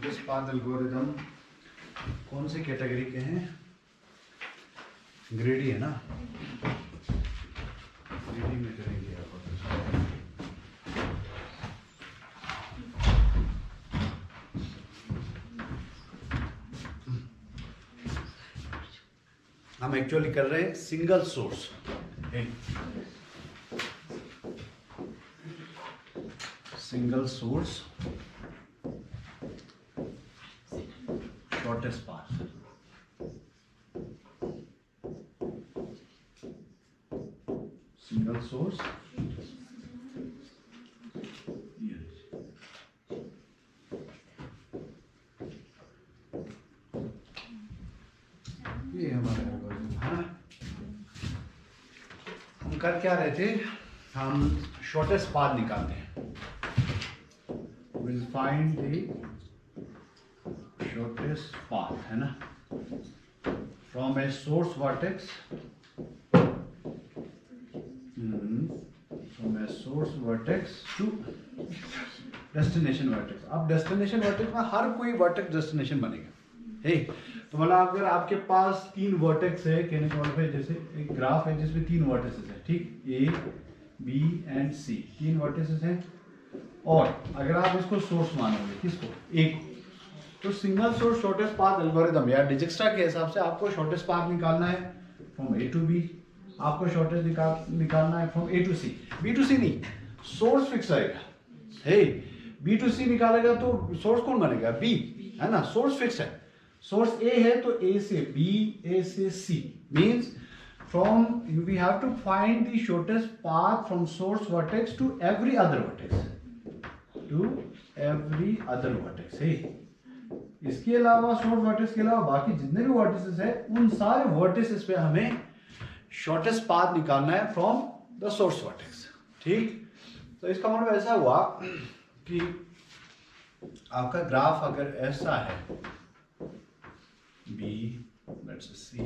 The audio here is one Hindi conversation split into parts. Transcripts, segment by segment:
शॉर्टेस्ट पाथ एल्गोरिदम कौन से कैटेगरी के हैं? ग्रेडी है ना, ग्रेडी में करेंगे आप। हम एक्चुअली कर रहे हैं single source, single source shortest path. Single source ये हमारा एल्गोरिथम है। हम कर क्या रहे थे? हम शॉर्टेस्ट पाथ निकालते हैं। We'll find the shortest path, है ना, from a source vertex, from a source vertex to destination vertex। अब destination vertex में हर कोई vertex destination बनेगा। हे तो मतलब अगर आपके पास 3 वर्टेक्स है, कहने का मतलब है जैसे एक ग्राफ है जिसमें 3 वर्टेक्सेस है, ठीक, A B and C, 3 vertexes हैं, और अगर आप इसको सोर्स मानोगे, किसको? एक, तो single source shortest path algorithm या डिजिक्स्ट्रा के हिसाब से आपको शॉर्टेस्ट पाथ निकालना है फ्रॉम ए टू बी, आपको शॉर्टेस्ट निकालना है from A to C. B to C नहीं, सोर्स फिक्स रहेगा। हे बी टू सी निकालेगा तो सोर्स कौन बनेगा? बी, है ना, सोर्स फिक्स है। सोर्स ए है तो ए से बी, ए से C, means from we have to find the shortest path from source vertex to every other vertex, to every other vertex. है इसके अलावा सोर्स वर्टेक्स के अलावा बाकी जितने भी वर्टिसेस है उन सारे वर्टिसेस पे हमें शॉर्टेस्ट पाथ निकालना है फ्रॉम द सोर्स वर्टेक्स, ठीक। तो इसका मतलब ऐसा हुआ कि आपका ग्राफ अगर ऐसा है, बी लेट्स सी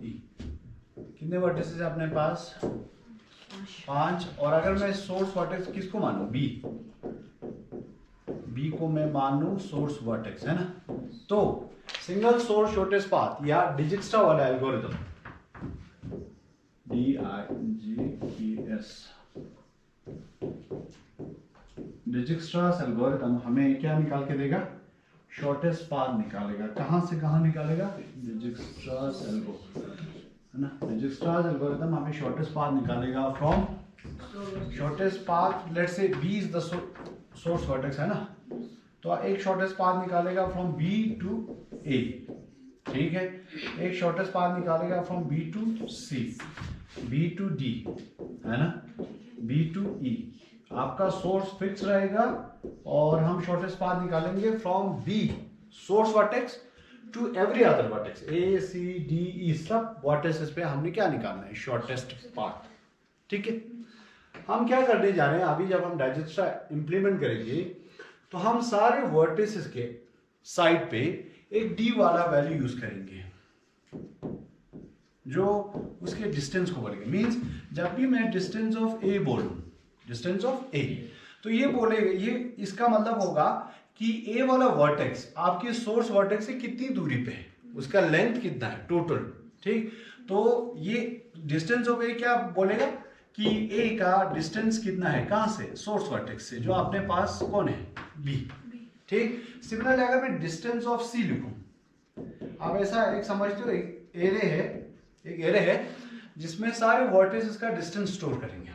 ई, कितने वर्टिसेस है अपने पास? 5। और अगर मैं सोर्स वर्टेक्स किसको मानूं? बी, बी को मैं मानूं सोर्स वर्टेक्स, है ना। तो सिंगल सोर्स शॉर्टेस्ट पाथ या डिजिक्स्ट्रा वाला एल्गोरिथम, DIGES, डिजिक्स्ट्रास एल्गोरिथम हमें क्या निकाल के देगा? शॉर्टेस्ट पाथ निकालेगा। कहां से कहां निकालेगा? डिजिक्स्ट्रास एल्गोरिथम, है ना। डिजिक्स्ट्रास एल्गोरिथम हमें शॉर्टेस्ट पाथ निकालेगा from shortest path, let's say B is the source vertex, है ना, तो एक शॉर्टेस्ट पाथ निकालेगा फ्रॉम बी टू ए, ठीक है। एक शॉर्टेस्ट पाथ निकालेगा from B to C, B to D, है ना, बी टू ई। आपका सोर्स फिक्स रहेगा और हम शॉर्टेस्ट पाथ निकालेंगे from B source vertex to every other vertex, A C D E, सब वर्टेक्सेस पे हमने क्या निकालना है? शॉर्टेस्ट पाथ, ठीक है। हम क्या करने जा रहे हैं अभी, जब हम डिजिक्स्ट्रा इंप्लीमेंट करेंगे तो हम सारे वर्टिसेस के साइड पे एक डी वाला वैल्यू यूज करेंगे जो उसके डिस्टेंस को बोलेंगे। मींस जब भी मैं डिस्टेंस ऑफ ए बोलूं, डिस्टेंस ऑफ ए, तो ये बोलेगा, ये इसका मतलब होगा कि ए वाला वर्टेक्स आपके सोर्स वर्टेक्स से कितनी दूरी पे है, उसका लेंथ कितना है टोटल, ठीक। तो ये डिस्टेंस ऑफ ए क्या बोलेगा कि ए का डिस्टेंस कितना है, कहां से? सोर्स वर्टेक्स से, जो अपने पास कौन है? बी, ठीक। सिमिलरली अगर मैं डिस्टेंस ऑफ सी लिखूं, आप ऐसा एक समझते हो, एक एरे है जिसमें सारे वर्टिसेस का डिस्टेंस स्टोर करेंगे।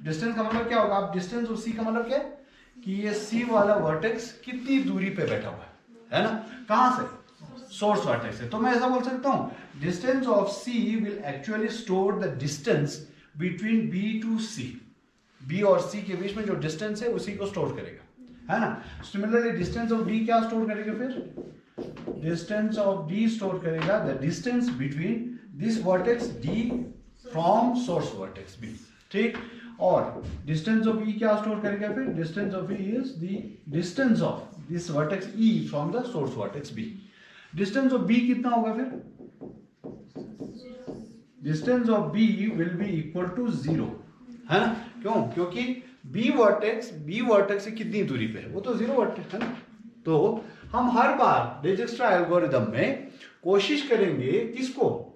डिस्टेंस का मतलब क्या होगा? आप डिस्टेंस ऑफ सी का मतलब क्या है कि ये सी वाला वर्टेक्स कितनी दूरी पे बैठा हुआ है ना, कहां से? सोर्स वर्टेक्स से। तो मैं ऐसा बोल सकता हूं, distance of C will actually store the distance between B to C, B और सी के बीच में जो डिस्टेंस है उसी को स्टोर करेगा, है ना। सिमिलरली डिस्टेंस ऑफ डी क्या स्टोर करेगा? फिर डिस्टेंस ऑफ डी स्टोर करेगा the distance between this vertex D from source vertex B, ठीक। और डिस्टेंस ऑफ ई क्या स्टोर करेगा? फिर distance of E is the distance of this vertex E from the source vertex B. Distance of B कितना होगा? फिर distance of B will be equal to 0, है ना। क्यों? क्योंकि बी वर्टेक्स से कितनी दूरी पे है, वो तो 0 वर्टेक्स है ना। तो हम हर बार डिजक्स्ट्रा एल्गोरिदम में कोशिश करेंगे किसको,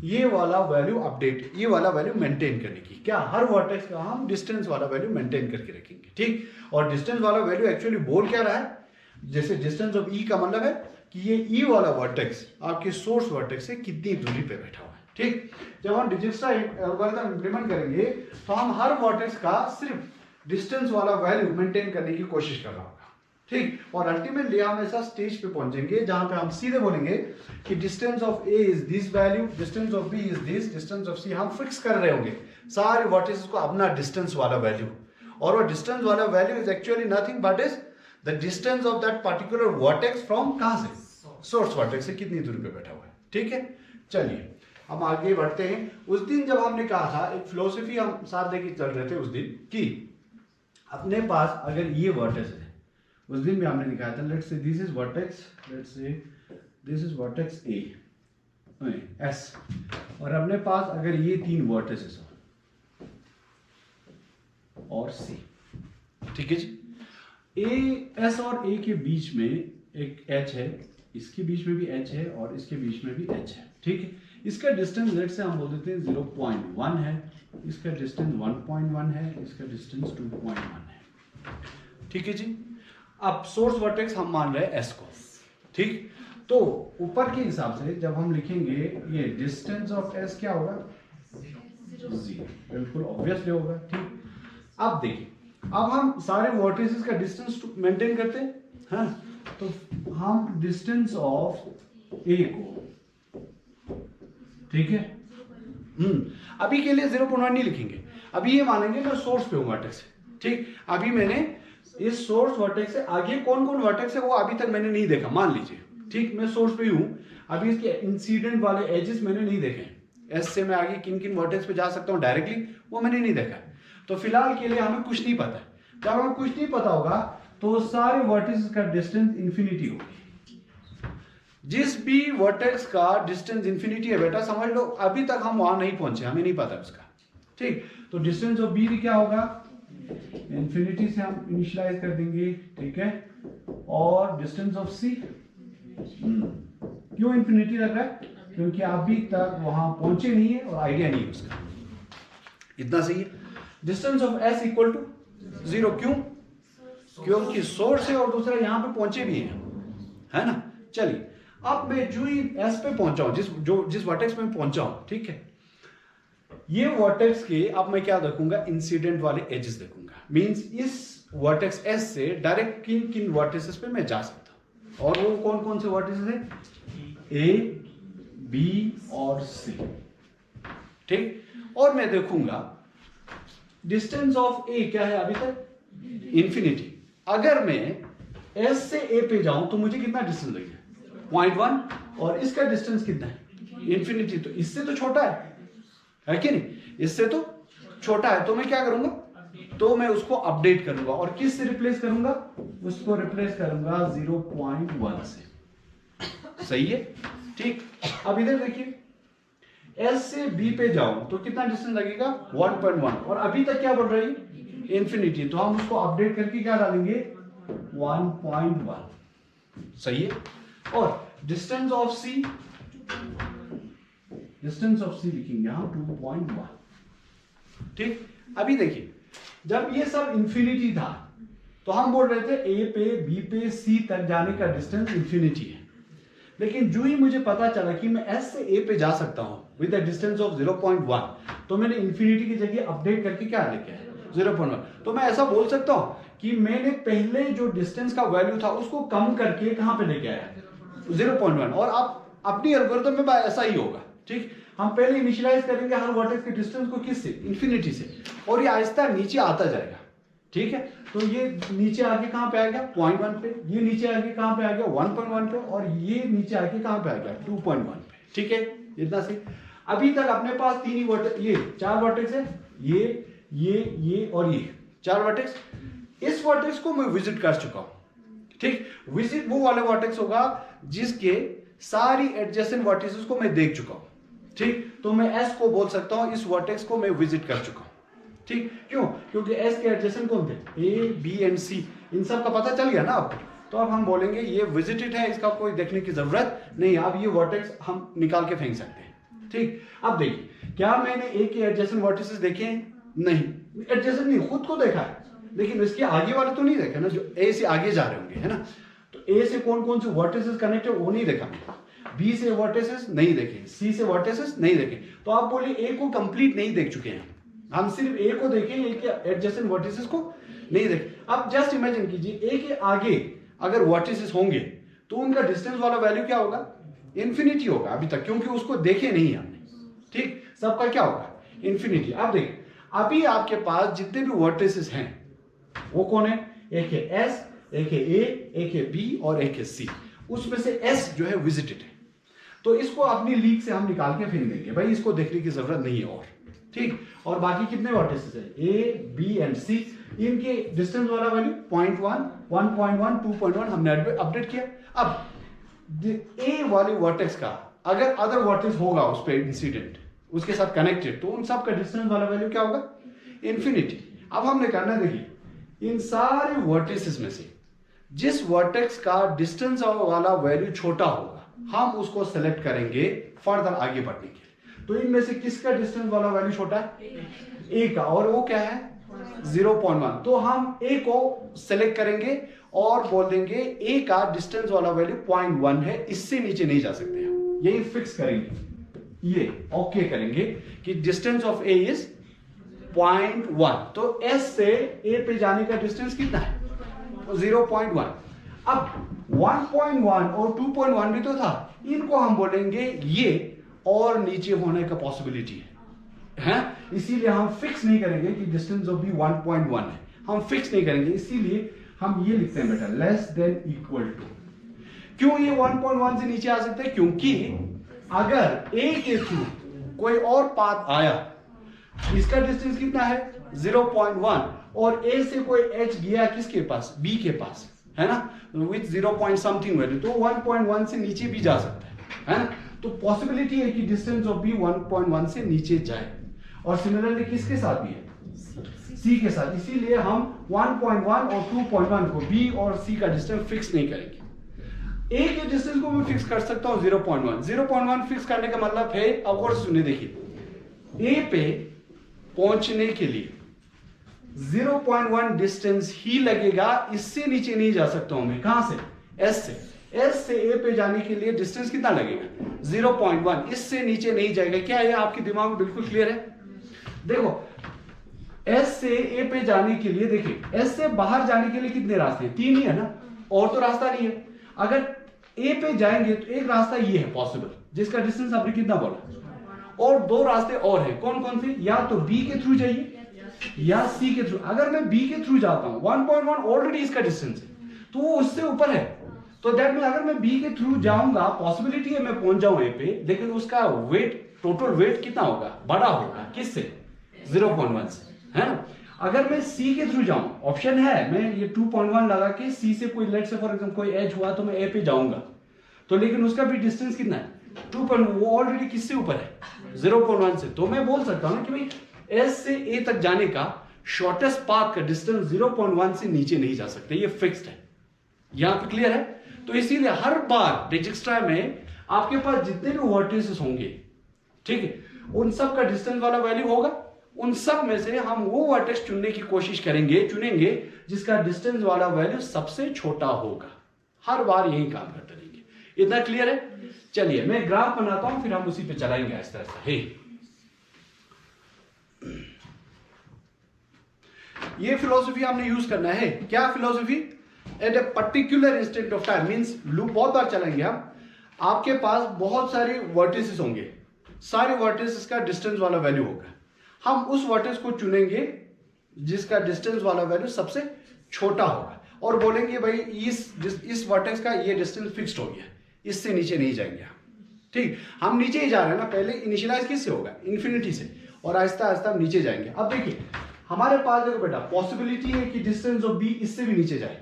ये वाला वैल्यू अपडेट, ये वाला वैल्यू मेंटेन करने की। क्या हर वर्टेक्स का हम डिस्टेंस वाला वैल्यू मेंटेन करके रखेंगे, ठीक। और डिस्टेंस वाला वैल्यू एक्चुअली बोल क्या रहा है, जैसे डिस्टेंस ऑफ ई का मतलब है कि ये ई वाला वर्टेक्स आपके सोर्स वर्टेक्स से कितनी दूरी पे बैठा हुआ है, ठीक। जब हम डिजक्स्ट्रा एल्गोरिथम इंप्लीमेंट करेंगे तो हम हर वर्टेक्स का सिर्फ डिस्टेंस वाला वैल्यू मेंटेन करने की कोशिश कर रहा होगा, ठीक। और अल्टीमेटली हम ऐसा स्टेज पे पहुंचेंगे जहां पे हम सीधे बोलेंगे कि distance of A is this value, distance of B is this, distance of C, हम फिक्स कर रहे होंगे सारे वर्टेक्स को अपना डिस्टेंस वाला वैल्यू। और वो डिस्टेंस वाला value is actually nothing but is the distance of that particular vertex from कहां से, सोर्स वर्टेक्स से कितनी दूरी पे बैठा हुआ है, ठीक है। चलिए हम आगे बढ़ते हैं। उस दिन जब हमने कहा था, एक फिलोसफी हम साथ लेके चल रहे थे उस दिन, कि अपने पास अगर ये वर्टेक्स है, उस दिन भी हमने दिखाया था, let's say this is vertex, let's say this is vertex A S, और अपने पास अगर ये 3 वर्टेक्सेस और सी, ठीक है जी। ए एस और ए के बीच में एक एच है, इसके बीच में भी एच है और इसके बीच में भी एच है, ठीक है। इसका डिस्टेंस लेट से हम बोल देते हैं 0.1 है, इसका डिस्टेंस 1.1 है, इसका डिस्टेंस 2.1 है, ठीक है जी। अब सोर्स वर्टेक्स हम मान रहे हैं एस को, ठीक। तो ऊपर के हिसाब से जब हम लिखेंगे ये डिस्टेंस ऑफ एस क्या होगा, 0, बिल्कुल ऑब्वियसली होगा, ठीक। अब देखिए, अब हम सारे वर्टिसेस का डिस्टेंस मेंटेन करते हैं, हाँ। तो हम डिस्टेंस ऑफ ए को, ठीक है, अभी के लिए 0.1 नहीं लिखेंगे, अभी ये मानेंगे मैं सोर्स पे हूँ वर्टेक्स से, ठीक। अभी मैंने इस सोर्स वर्टेक्स से आगे कौन कौन वर्टेक्स है वो अभी तक मैंने नहीं देखा, मान लीजिए, ठीक। मैं सोर्स पे ही हूँ, अभी इसके इंसिडेंट वाले एजेस मैंने नहीं देखे, एस से मैं आगे किन किन वर्टेक्स पे जा सकता हूँ डायरेक्टली, वो मैंने नहीं देखा। तो फिलहाल के लिए हमें कुछ नहीं पता है। जब हमें कुछ नहीं पता होगा तो सारे वर्टेक्स का डिस्टेंस इंफिनिटी होगी। जिस भी वर्टेक्स का डिस्टेंस इंफिनिटी है बेटा, समझ लो अभी तक हम वहां नहीं पहुंचे, हमें नहीं पता उसका, ठीक। तो डिस्टेंस ऑफ बी क्या होगा, इंफिनिटी से हम इनिशियलाइज कर देंगे, ठीक है। और डिस्टेंस ऑफ सी, क्यों इंफिनिटी रख रहा है, क्योंकि अभी तक वहां पहुंचे नहीं है और आइडिया नहीं है उसका, इतना सही है। Distance of S equal to 0, क्यों, क्योंकि सोर्स है और दूसरा यहां पे पहुंचे भी है ना। चलिए अब मैं जो ही एस पे पहुंचा हूं, जिस वर्टेक्स में पहुंचा हूं, ठीक है, ये वर्टेक्स के अब मैं क्या देखूंगा, इंसिडेंट वाले एजेस देखूंगा। मींस इस वर्टेक्स एस से डायरेक्ट किन किन वर्टेक्सेस पे मैं जा सकता हूं, और वो कौन कौन से वर्टेक्सेस है, ए बी और सी, ठीक। और मैं देखूंगा डिस्टेंस ऑफ ए क्या है अभी तक, इंफिनिटी। अगर मैं एस से ए पे जाऊं तो मुझे कितना डिस्टेंस लगेगा, 0.1, और इसका डिस्टेंस कितना है, इंफिनिटी। तो इससे तो छोटा है कि नहीं, इससे तो छोटा है। तो मैं क्या करूंगा, तो मैं उसको अपडेट करूंगा, और किस से रिप्लेस करूंगा, उसको रिप्लेस करूंगा 0.1 से, सही है, ठीक। अब इधर देखिए, एस से बी पे जाऊं तो कितना डिस्टेंस लगेगा, 1.1, और अभी तक क्या बढ़ रही है, इंफिनिटी। तो हम उसको अपडेट करके क्या डालेंगे, 1.1, सही है। और डिस्टेंस ऑफ सी लिखेंगे हम 2.1, ठीक। अभी देखिए, जब ये सब इंफिनिटी था तो हम बोल रहे थे ए पे बी पे सी तक जाने का डिस्टेंस इंफिनिटी है, लेकिन जो ही मुझे पता चला कि मैं एस से ए पे जा सकता हूं विद द डिस्टेंस ऑफ 0.1, तो मैंने इंफिनिटी की जगह अपडेट करके क्या लेके आया, 0.1। तो मैं ऐसा बोल सकता हूं कि मैंने पहले जो डिस्टेंस का वैल्यू था उसको कम करके कहां पे लेके आया, 0.1। और आप अपनी एल्गोरिथम में ऐसा ही होगा, ठीक। हम पहले इनिशियलाइज करेंगे हर वर्टेक्स के डिस्टेंस को किससे, इंफिनिटी से, और ये आहिस्ता नीचे आता जाएगा, ठीक है। तो ये नीचे आके कहां पे आ गया, 0.1 पे, ये नीचे आके कहां पे आ गया, 1.1 पे, और ये नीचे आके कहां पे आ गया, 2.1 पे, ठीक है, इतना से। अभी तक अपने पास 3 ही वर्टेक्स, ये 4 वर्टेक्स है, ये और ये 4 वर्टेक्स। इस वर्टेक्स को मैं विजिट कर चुका हूं, ठीक। विजिट वो वाले वर्टेक्स होगा जिसके सारी एडजेसेंट वर्टिसेस को मैं देख चुका हूं, ठीक। तो मैं एस को बोल सकता हूं इस वर्टेक्स को मैं विजिट कर चुका हूं, ठीक, क्यों? क्योंकि एस के एडजेसेंट कौन थे? ए, बी एंड सी, इन सब का पता चल गया ना आपको। तो अब हम बोलेंगे ये विजिटेड है, इसका कोई देखने की जरूरत नहीं। अब ये वर्टेक्स हम निकाल के फेंक सकते हैं। ठीक, अब देखिए, क्या मैंने ए के एडजेसेंट वर्टिसेस देखे हैं? नहीं, एडजेसेंट नहीं, खुद को देखा है, लेकिन इसके आगे वाले तो नहीं देखे ना, जो ए से आगे जा रहे होंगे, है ना। तो ए से कौन कौन से वर्टिसेस कनेक्ट है वो नहीं देखा, बी से वर्टिसेस नहीं देखे, सी से वर्टिसेस नहीं देखे। तो आप बोलिए ए को कंप्लीट नहीं देख चुके हैं, हम सिर्फ ए को देखें, ए के एडजेसेंट वर्टिसेस को नहीं देखे। अब जस्ट इमेजिन कीजिए, ए के आगे अगर वर्टिसेस होंगे तो उनका डिस्टेंस वाला वैल्यू क्या होगा? इंफिनिटी होगा अभी तक, क्योंकि उसको देखे नहीं हमने। ठीक, सबका क्या होगा? इंफिनिटी। अब देखिए, अभी आपके पास जितने भी वर्टिसेस हैं वो कौन है? एक है एस, एक है ए, एक है बी और एक है सी। उसमें से एस जो है विजिटेड है, तो इसको अपनी लीग से हम निकाल के फेंक देंगे, भाई इसको देखने की जरूरत नहीं है। और ठीक, और बाकी कितने वर्टिसेस है? ए, बी एंड सी, इनके डिस्टेंस वाला वैल्यू 0.1, 1.1, 2.1 हमने अपडेट किया। अब ए वाले वर्टेक्स का अगर अदर वर्टेक्स होगा उस पे इंसिडेंट उसके साथ कनेक्टेड, तो उन सब का डिस्टेंस वाला वैल्यू क्या होगा? इंफिनिटी। अब हमने करना, देखिए, इन सारे वर्टिसेस में से जिस वर्टेक्स का डिस्टेंस वाला वैल्यू छोटा होगा हम उसको सेलेक्ट करेंगे फर्दर आगे बढ़ने के लिए। तो इनमें से किसका डिस्टेंस वाला वैल्यू छोटा है? ए का, और वो क्या है? 0.1। तो हम ए को सेलेक्ट करेंगे और बोल देंगे ए का डिस्टेंस वाला वैल्यू 0.1 है, इससे नीचे नहीं जा सकते हम, यही फिक्स करेंगे, ये ओके करेंगे कि डिस्टेंस ऑफ ए इज 0.1। तो एस से ए पे जाने का डिस्टेंस कितना है? 0.1। अब 1.1 और 2.1 भी तो था, इनको हम बोलेंगे ये और नीचे होने का पॉसिबिलिटी है, इसीलिए हम फिक्स नहीं करेंगे कि डिस्टेंस ऑफ बी 1.1 है, हम फिक्स नहीं करेंगे, इसीलिए हम ये लिखते हैं बेटा लेस देन इक्वल टू। क्यों ये 1.1 से नीचे आ सकते हैं? क्योंकि अगर ए के थ्रू कोई और पाथ आया, इसका डिस्टेंस कितना है? 0.1, और ए से कोई एच गया किसके पास? बी के पास, है ना, विथ 0. समथिंग वैल्यू, तो 1.1 से नीचे भी जा सकता है ना। तो पॉसिबिलिटी है कि डिस्टेंस ऑफ बी 1.1 से नीचे जाए, और सिमिलरली किसके साथ भी है? सी के साथ। इसीलिए हम 1.1 और 2.1 को बी और सी का डिस्टेंस फिक्स नहीं करेंगे। ए के डिस्टेंस को मैं फिक्स कर सकता हूं 0.1। 0.1 फिक्स करने का मतलब है, अब और सुनिए, देखिए, ए पे पहुंचने के लिए 0.1 डिस्टेंस ही लगेगा, इससे नीचे नहीं जा सकता हूं मैं। कहां से? एस से। एस से ए पे जाने के लिए डिस्टेंस कितना लगेगा? 0.1, इससे नीचे नहीं जाएगा। क्या ये आपके दिमाग में बिल्कुल क्लियर है? देखो, एस से ए पे जाने के लिए, देखिए, एस से बाहर जाने के लिए कितने रास्ते हैं? 3 ही है ना, और तो रास्ता नहीं है। अगर ए पे जाएंगे तो एक रास्ता ये है पॉसिबल, जिसका डिस्टेंस आपने कितना बोला, और 2 रास्ते और हैं। कौन कौन से? या तो बी के थ्रू जाइए या सी के थ्रू। अगर मैं बी के थ्रू जाता हूं, 1.1 ऑलरेडी इसका डिस्टेंस है, तो वो उससे ऊपर है, तो दैट मीन अगर मैं बी के थ्रू जाऊंगा, पॉसिबिलिटी है मैं पहुंच जाऊं ए पे, लेकिन उसका वेट, टोटल वेट कितना होगा? बड़ा होगा। किससे? 0.1 से, है ना। अगर मैं सी के थ्रू जाऊं, ऑप्शन है, मैं ये 2.1 लगा के सी से कोई, लेट से फॉर एग्जांपल कोई एज हुआ तो मैं ए पे जाऊंगा, तो लेकिन उसका भी डिस्टेंस कितना है? 2.1, वो ऑलरेडी किससे ऊपर है? 0.1 से। तो मैं बोल सकता हूं कि भाई एस से ए तक जाने का शॉर्टेस्ट पाथ का डिस्टेंस 0.1 से नीचे नहीं जा सकते, ये फिक्स्ड है। यहां पे क्लियर है? तो इसीलिए हर बार डिजिक्स्ट्रा में आपके पास जितने भी वर्टिसेस होंगे, ठीक है, उन सब का डिस्टेंस वाला वैल्यू होगा। उन सब में से हम वो वर्टेक्स चुनने की कोशिश चुनेंगे जिसका डिस्टेंस वाला वैल्यू सबसे छोटा होगा। हर बार यही काम करते रहेंगे। इतना क्लियर है? चलिए मैं ग्राफ बनाता हूं, फिर हम उसी पे चलाएंगे आहिस्ता आहिस्ता। हे, ये फिलॉसफी हमने यूज करना है। क्या philosophy? At a particular instant of time, means loop बहुत बार चलाएंगे हम। आपके पास बहुत सारे वर्टिसेस होंगे, सारे वर्टिसेस का डिस्टेंस वाला वैल्यू होगा। हम उस वर्टेक्स को चुनेंगे जिसका डिस्टेंस वाला वैल्यू सबसे छोटा होगा, और बोलेंगे भाई इस वर्टेक्स का ये डिस्टेंस फिक्स्ड हो गया, इससे नीचे नहीं जाएंगे हम। ठीक, हम नीचे ही जा रहे हैं ना, पहले इनिशियलाइज किससे होगा? इन्फिनिटी से, और आहिस्ता आहिस्ता हम नीचे जाएंगे। अब देखिए, हमारे पास देखो बेटा, पॉसिबिलिटी है कि डिस्टेंस ऑफ बी इससे भी नीचे जाए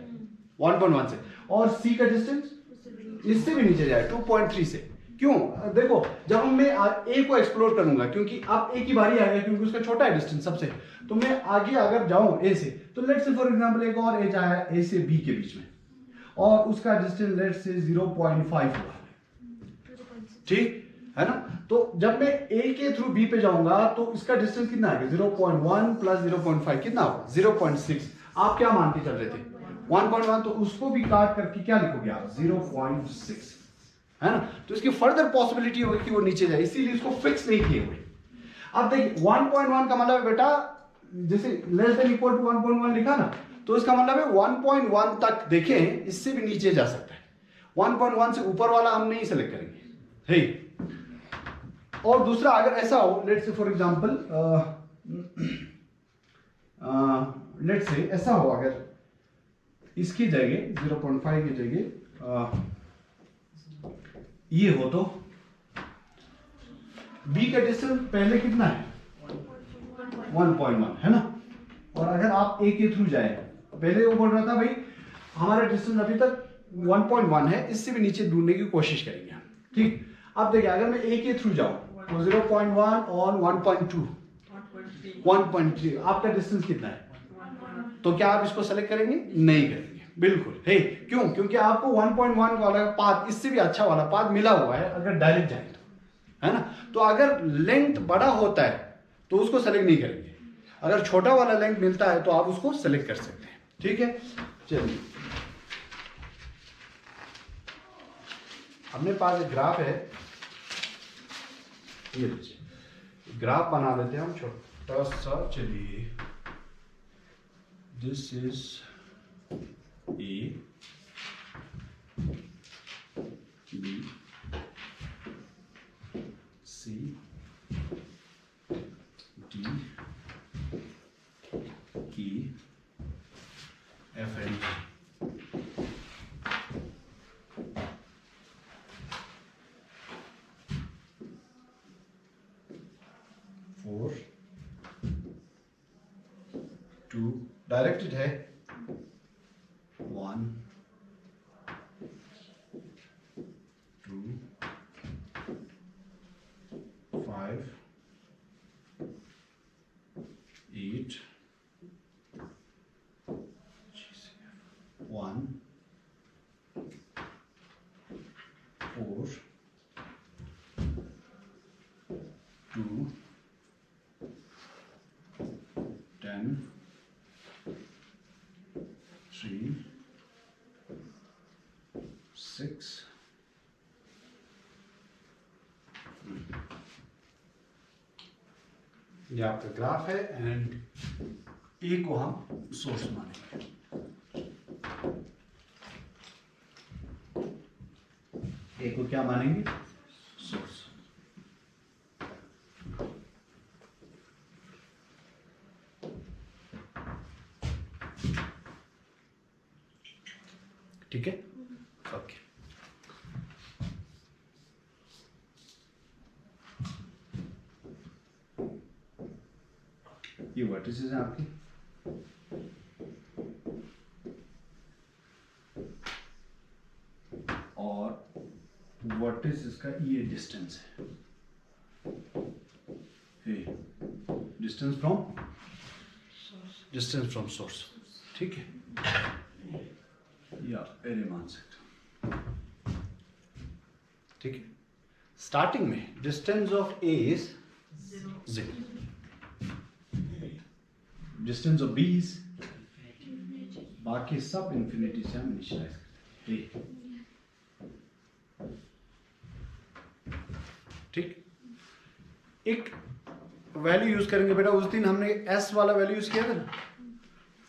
1.1 से, और सी का डिस्टेंस इससे भी नीचे जाए 2.3 से। क्यों? देखो जब मैं ए को एक्सप्लोर करूंगा, क्योंकि अब ए की बारी आ गई, क्योंकि उसका छोटा है डिस्टेंस सबसे, तो मैं आगे अगर जाऊं ए से, तो लेट्स से फॉर एग्जांपल एक और एज आया ए से बी के बीच में, और उसका डिस्टेंस लेट्स से 0.5 हुआ, ठीक है ना? तो जब मैं ए के थ्रू बी पे जाऊंगा तो इसका डिस्टेंस कितना आएगा? 0.1 प्लस 0.5 कितना होगा? 0.6। आप क्या मान के चल रहे थे? 1.1, तो उसको भी काट करके क्या लिखोगे आप? 0.6, है ना? तो इसकी फर्दर पॉसिबिलिटी होगी कि वो नीचे जाए, इसीलिए इसको फिक्स नहीं किए हुए। अब देखिए 1.1 का मतलब है बेटा, जैसे लेस देन इक्वल टू 1.1 लिखा ना, तो इसका मतलब है 1.1 तक देखें, इससे भी नीचे जा सकता है। 1.1 से ऊपर वाला हम नहीं सेलेक्ट करेंगे, है। और दूसरा अगर ऐसा हो, let's say for example let's say ऐसा हो, अगर इसकी जगह 0.5 की जगह ये हो, तो बी का डिस्टेंस पहले कितना है? 1.1 है ना? और अगर आप ए के थ्रू जाए, पहले वो बोल रहा था भाई हमारा डिस्टेंस अभी तक 1.1 है, इससे भी नीचे ढूंढने की कोशिश करेंगे हम, ठीक। अब देखिए अगर मैं ए के थ्रू जाऊं तो 0.1 और 1.2 1.3, आपका डिस्टेंस कितना है? तो क्या आप इसको सेलेक्ट करेंगे? नहीं करेंगे, बिल्कुल है। क्यों? क्योंकि आपको 1.1 वाला पाथ, इससे भी अच्छा वाला पाथ मिला हुआ है अगर डायरेक्ट जाए तो, है ना? तो अगर लेंथ बड़ा होता है तो उसको सेलेक्ट नहीं करेंगे, अगर छोटा वाला लेंथ मिलता है तो आप उसको सेलेक्ट कर सकते हैं, ठीक है। चलिए, अपने पास एक ग्राफ है, ये ग्राफ बना लेते हैं हम छोटा सा। चलिए, this is A, B, C, D, E, F and G. Directed है 1 2 5 8 1 4 2 10 3 6 ये आपका ग्राफ है, एंड ए को हम सोर्स मानेंगे। ए को क्या मानेंगे? सोर्स। ठीक है, ओके। ये वर्टिसेस हैं आपकी, और वर्टिस का ये डिस्टेंस है, डिस्टेंस फ्रॉम सोर्स, ठीक है, या एरे मान सकते हो, ठीक है। स्टार्टिंग में distance of A is 0, distance of B is, बाकी सब इंफिनिटी से हम इनिशियलाइज करते हैं, ठीक। एक वैल्यू यूज करेंगे बेटा, उस दिन हमने एस वाला वैल्यू यूज किया था ना,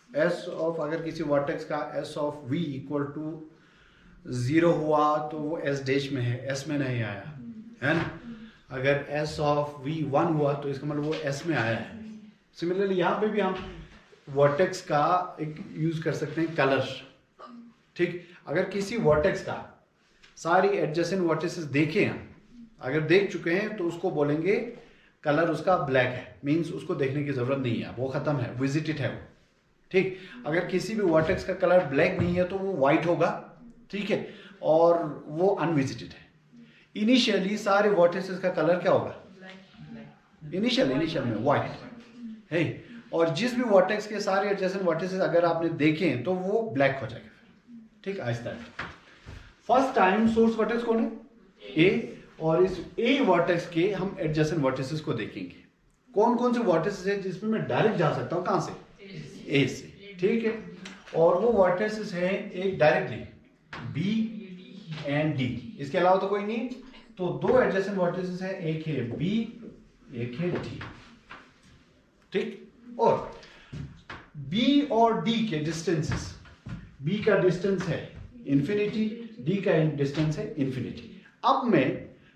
एस ऑफ, अगर किसी वर्टेक्स का S of V equal to 0 हुआ तो वो एस डैश में है, एस में नहीं आया, है ना? अगर एस ऑफ वी 1 हुआ तो इसका मतलब वो एस में आया है। सिमिलरली यहाँ पे भी हम वर्टेक्स का एक यूज कर सकते हैं कलर, ठीक। अगर किसी वर्टेक्स का सारी एडजेसेंट वर्टिसेस देखें हम, अगर देख चुके हैं तो उसको बोलेंगे कलर उसका ब्लैक है, मीन्स उसको देखने की जरूरत नहीं है, वो खत्म है, विजिटेड है वो, ठीक। अगर किसी भी वर्टेक्स का कलर ब्लैक नहीं है तो वो व्हाइट होगा, ठीक है, और वो अनविजिटेड है। इनिशियली सारे वर्टिसेस का कलर क्या होगा? इनिशियल में व्हाइट है, और जिस भी वर्टेक्स के सारे एडजेसेंट वर्टिसेस अगर आपने देखें तो वो ब्लैक हो जाएगा। ठीक, आहिस्ता फर्स्ट टाइम सोर्स वर्टेक्स कौन है? ए, और इस ए वर्टेक्स के हम एडजेसेंट वर्टिसेस को देखेंगे। कौन कौन से वर्टिसेस है जिसमें मैं डायरेक्ट जा सकता हूं? कहां से? ए से। ठीक है, और वो वर्टिसेस है एक डायरेक्टली बी एंड डी, इसके अलावा तो कोई नहीं। तो दो एडजेसेंट वर्टिसेस है, एक है बी, एक है डी। ठीक, और बी और डी के डिस्टेंसेस, बी का डिस्टेंस है इंफिनिटी, डी का डिस्टेंस है इंफिनिटी। अब मैं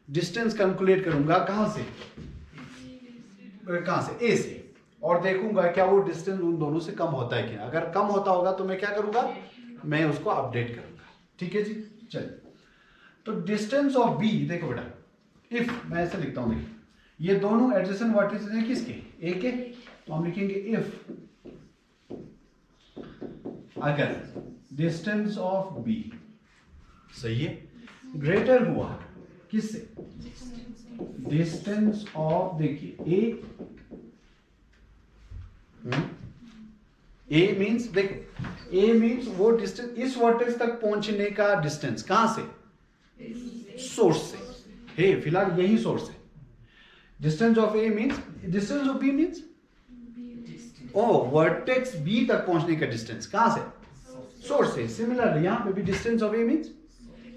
डिस्टेंस कैलकुलेट करूंगा कहां से? ए से, और देखूंगा क्या वो डिस्टेंस उन दोनों से कम होता है क्या। अगर कम होता होगा तो मैं क्या करूंगा? मैं उसको अपडेट करूंगा। ठीक है जी, चलिए। तो डिस्टेंस ऑफ बी, देखो बेटा, इफ मैं ऐसे लिखता हूं, देखिए ये दोनों एडजेसेंट वर्टिसेस हैं किसके? ए के। तो हम लिखेंगे इफ अगर डिस्टेंस ऑफ बी, सही है, ग्रेटर हुआ किससे? डिस्टेंस ऑफ, देखिए ए मींस, देखो ए मींस वो डिस्टेंस इस वर्टेक्स तक पहुंचने का डिस्टेंस कहां से? सोर्स से है, फिलहाल यही सोर्स है। Distance of A means, distance of B means vertex B तक पहुंचने का डिस्टेंस कहां से? सोर्स से। सिमिलरली यहां पे भी डिस्टेंस ऑफ ए मींस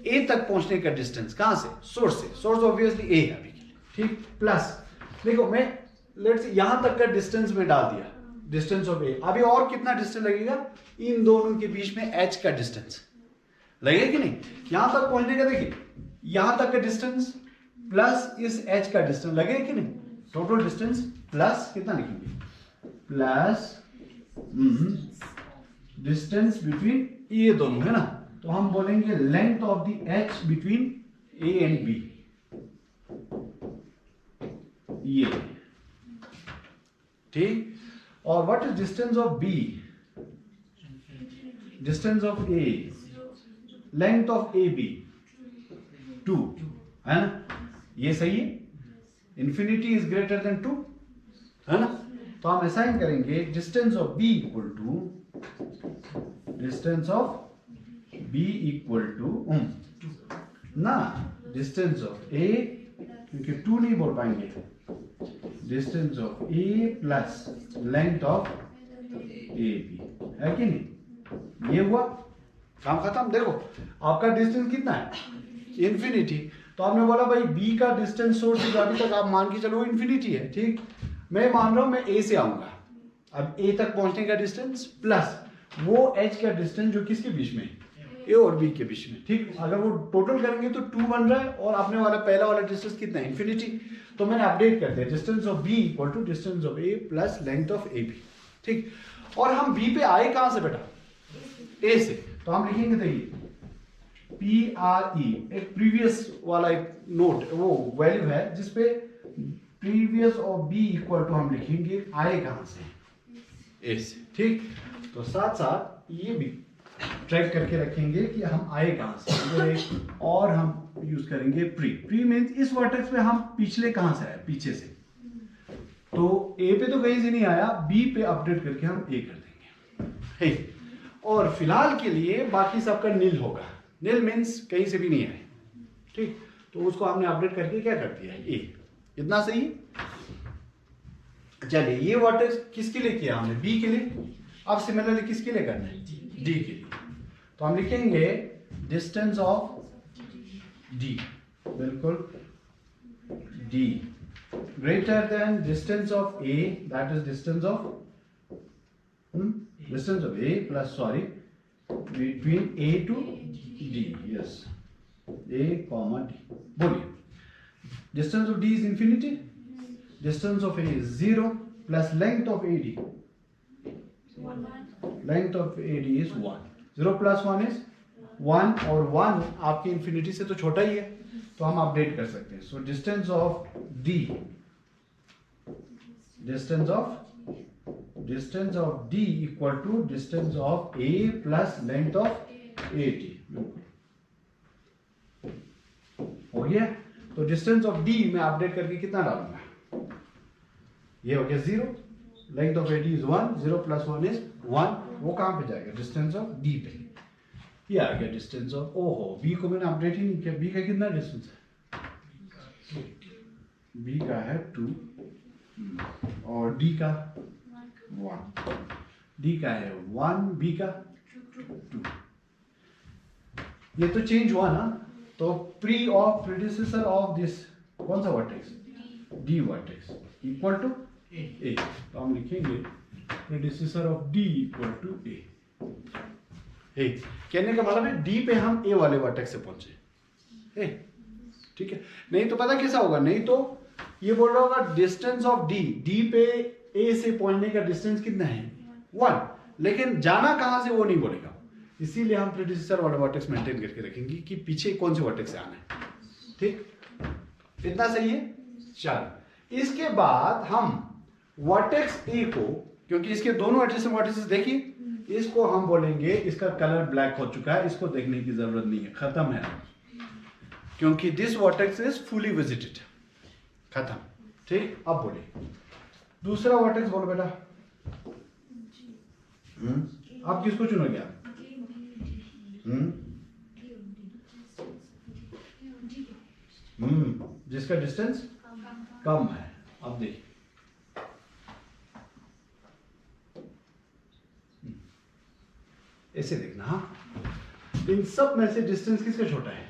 ए तक पहुंचने का डिस्टेंस कहां से? सोर्स से। सोर्स ऑब्वियसली ए है अभी के लिए। ठीक, प्लस देखो मैं लेट्स यहां तक का डिस्टेंस में डाल दिया, डिस्टेंस ऑफ ए। अभी और कितना डिस्टेंस लगेगा? इन दोनों के बीच में एच का डिस्टेंस लगेगा कि नहीं? यहां तक पहुंचने का, देखिए यहां तक का डिस्टेंस प्लस इस एच का डिस्टेंस लगेगा कि नहीं? टोटल डिस्टेंस प्लस कितना लिखेंगे? प्लस डिस्टेंस बिटवीन ये दोनों है ना, तो हम बोलेंगे length of the edge between A and B, ये। ठीक, और what is distance of B? Distance of A, length of A B 2 है ना, ये सही है। इंफिनिटी इज ग्रेटर देन 2 है ना, तो हम असाइन करेंगे distance of B equal to distance of B equal to ना डिस्टेंस ऑफ ए, क्योंकि 2 नहीं बोल पाएंगे, distance of A plus length of A B, है कि नहीं? ये हुआ, काम खत्म। देखो आपका डिस्टेंस कितना है? इंफिनिटी। तो आपने बोला भाई बी का डिस्टेंस सोर्स से अभी तक आप मान के चलो इंफिनिटी है। ठीक, मैं मान रहा हूं मैं ए से आऊंगा, अब ए तक पहुंचने का डिस्टेंस प्लस वो एच का डिस्टेंस जो किसके बीच में? ए और बी के बीच में। ठीक, अगर वो टोटल करेंगे तो 2 बन रहा है, और आपने वाला पहला वाला डिस्टेंस कितना है? इंफिनिटी। तो मैंने अपडेट कर दिया distance of B equal to distance of A plus length of A B. ठीक, और हम बी पे आए कहां से बेटा? ए से। तो हम लिखेंगे, देखिए पी आर ई, एक प्रीवियस वाला एक नोट, वो वैल्यू है जिसपे previous of B equal to हम लिखेंगे आए कहां से? ए से। ठीक, तो साथ साथ ये भी ट्रैक करके रखेंगे कि हम आए कहां से, और हम यूज करेंगे प्री मींस इस वर्टेक्स पे हम पिछले कहां से आए? पीछे से। तो ए पे तो कहीं से नहीं आया, बी पे अपडेट करके हम ए कर देंगे। है, और फिलहाल के लिए बाकी सबका नील होगा। नील मीन्स कहीं से भी नहीं आए। ठीक, तो उसको हमने अपडेट करके क्या कर दिया? ए। इतना सही। चलिए, ये वर्टेक्स किसके लिए किया हमने? बी के लिए। अब सिमिलरली किसके लिए करना है? डी के लिए। तो हम लिखेंगे डिस्टेंस ऑफ डी, बिल्कुल D greater than distance of A, that is distance of A plus, sorry, between A to D, yes, A comma D. बोलिए, distance of D is infinity, distance of A is 0 plus length of A D, length of A D is 1। 0 plus 1 is 1, और 1 आपकी इंफिनिटी से तो छोटा ही है, तो हम अपडेट कर सकते हैं। So distance of D, distance of D equal to distance of A plus length of A D. हो गया। तो डिस्टेंस ऑफ डी मैं अपडेट करके कितना डालूंगा, ये हो गया 0, length of A D is 1, 0 + 1 is 1, वो कहां पे जाएगा, डिस्टेंस ऑफ डी पे। ये आ गया डिस्टेंस ऑफ, ओहो बी को मैंने अपडेट ही नहीं किया, बी का कितना डिस्टेंस है, बी का है 2 और डी का 1, डी का है 1, बी का 2। ये तो चेंज हुआ ना, तो प्रीडिसेसर ऑफ दिस कौन सा vertex, D vertex equal to A, तो हम लिखेंगे predecessor of D equal to A. कहने का मतलब है डी पे हम ए वाले वर्टेक्स से पहुंचे, ठीक है। नहीं तो पता कैसा होगा, नहीं तो ये बोल रहा होगा डिस्टेंस ऑफ डी, डी पे ए से पहुंचने का डिस्टेंस कितना है 1, लेकिन जाना कहां से वो नहीं बोलेगा, इसीलिए हम प्रीडिसेसर वाला वर्टेक्स मेंटेन करके रखेंगे कि पीछे कौन से वर्टेक्स से आना है, ठीक, इतना सही है। चल इसके बाद हम वर्टेक्स ए को, क्योंकि इसके दोनों एडजेसेंट वर्टेक्सेस देखिए, इसको हम बोलेंगे, इसका कलर ब्लैक हो चुका है, इसको देखने की जरूरत नहीं है, खत्म है, क्योंकि this vertex is fully visited, खत्म, ठीक। अब बोलिए दूसरा वर्टेक्स बोलो बेटा, आप किसको चुनोगे आप, जिसका डिस्टेंस कम है। अब देखिए ऐसे देखना, हाँ इन सब में से डिस्टेंस किसका छोटा है,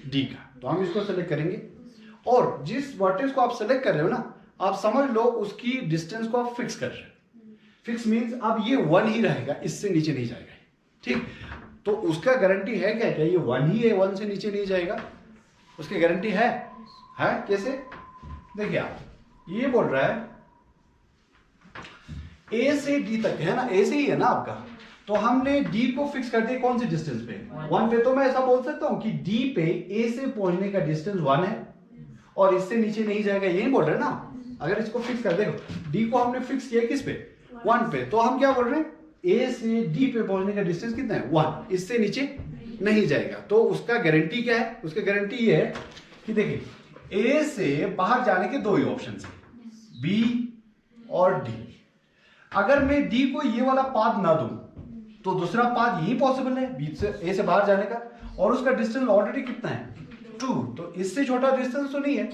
डी का, तो हम इसको सेलेक्ट करेंगे, और जिस वर्टेक्स को आप सेलेक्ट कर रहे हो ना, आप समझ लो उसकी डिस्टेंस को आप फिक्स कर रहे हो, फिक्स मींस अब ये 1 ही रहेगा, इससे नीचे नहीं जाएगा, ठीक। तो उसका गारंटी है क्या, क्या ये 1 ही है, 1 से नीचे नहीं जाएगा, उसकी गारंटी है कैसे, देखिए आप ये बोल रहा है ए से डी तक है ना, ए से ही है ना आपका, तो हमने डी को फिक्स कर दिया कौन सी डिस्टेंस पे, 1 पे। तो मैं ऐसा बोल सकता हूं कि डी पे ए से पहुंचने का डिस्टेंस 1 है और इससे नीचे नहीं जाएगा, यही बोल रहे हैं ना। अगर इसको फिक्स कर, देखो डी को हमने फिक्स किया किस पे, 1 पे, तो हम क्या बोल रहे हैं, ए से डी पे पहुंचने का डिस्टेंस कितना है 1, इससे नीचे नहीं जाएगा। तो उसका गारंटी क्या है, उसका गारंटी ये है कि देखिए ए से बाहर जाने के 2 ही ऑप्शन है, बी और डी। अगर मैं डी को ये वाला पाथ ना दूं तो दूसरा पाथ यही पॉसिबल है, बी से ए से बाहर जाने का, और उसका डिस्टेंस ऑलरेडी कितना है 2, तो इससे छोटा डिस्टेंस तो नहीं है,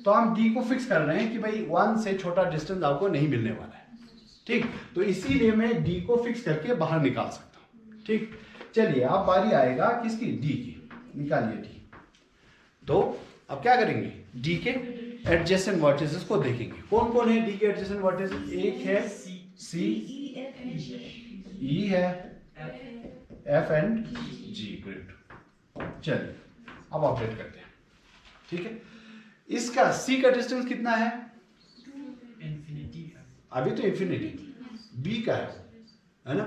तो हम डी को फिक्स कर रहे हैं कि भाई 1 से छोटा डिस्टेंस आपको नहीं मिलने वाला है, ठीक। तो इसीलिए मैं डी को फिक्स करके बाहर निकाल सकता हूं, ठीक। चलिए अब बारी आएगा किसकी, डी की, निकालिए डी। तो अब क्या करेंगे, डी के एडजेसेंट वर्टिसेस को देखेंगे, कौन कौन है डी के एडजेसेंट वर्टिसेस, एक है सी, ई है, एफ एंड जी, ग्रेट। चलिए अब अपडेट करते हैं, ठीक है। इसका सी का डिस्टेंस कितना है, अभी तो इंफिनिटी, बी का है ना।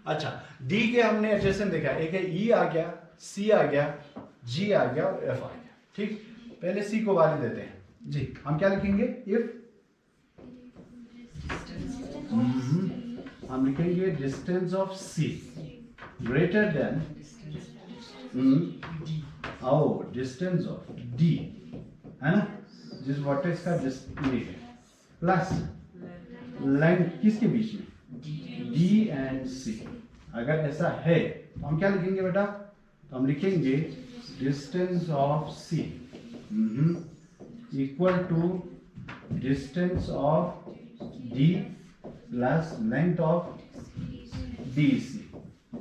अच्छा डी के हमने एडजेसेंट देखा, एक है ई आ गया, सी आ गया, जी आ गया और एफ आ गया, ठीक। पहले सी को वाली देते हैं जी, हम क्या लिखेंगे, इफ हम लिखेंगे distance of C greater than distance of D, है ना, जिस वर्टेक्स का डिस्टेंस है, प्लस लेंथ किसके बीच में, डी एंड सी। अगर ऐसा है तो हम क्या लिखेंगे बेटा, तो हम लिखेंगे distance of C equal to distance of D plus length of D C,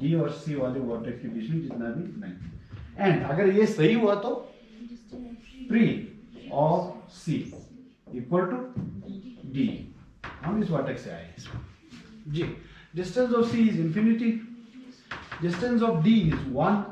D और सी वाले वर्टेक्स के बीच में जितना भी लेंथ। एंड अगर ये सही हुआ तो pre of C equal to D, हम इस वर्टेक्स से आए जी। Distance of C is infinity, distance of D is 1,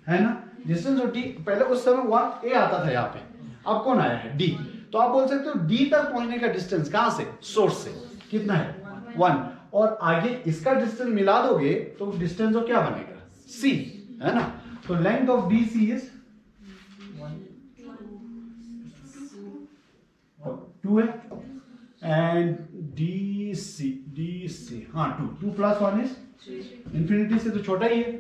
है ना। डिस्टेंस ऑफ डी पहले उस समय 1 ए आता था यहाँ पे, अब कौन आया है डी, तो आप बोल सकते हो डी तक पहुंचने का डिस्टेंस कहां से, सोर्स से कितना है 1, और आगे इसका डिस्टेंस मिला दोगे तो डिस्टेंस ऑफ क्या बनेगा सी, है ना। तो length of D C is 2 है, एंड डी सी हाँ 2 + 1 इज इंफिनिटी से तो छोटा ही है,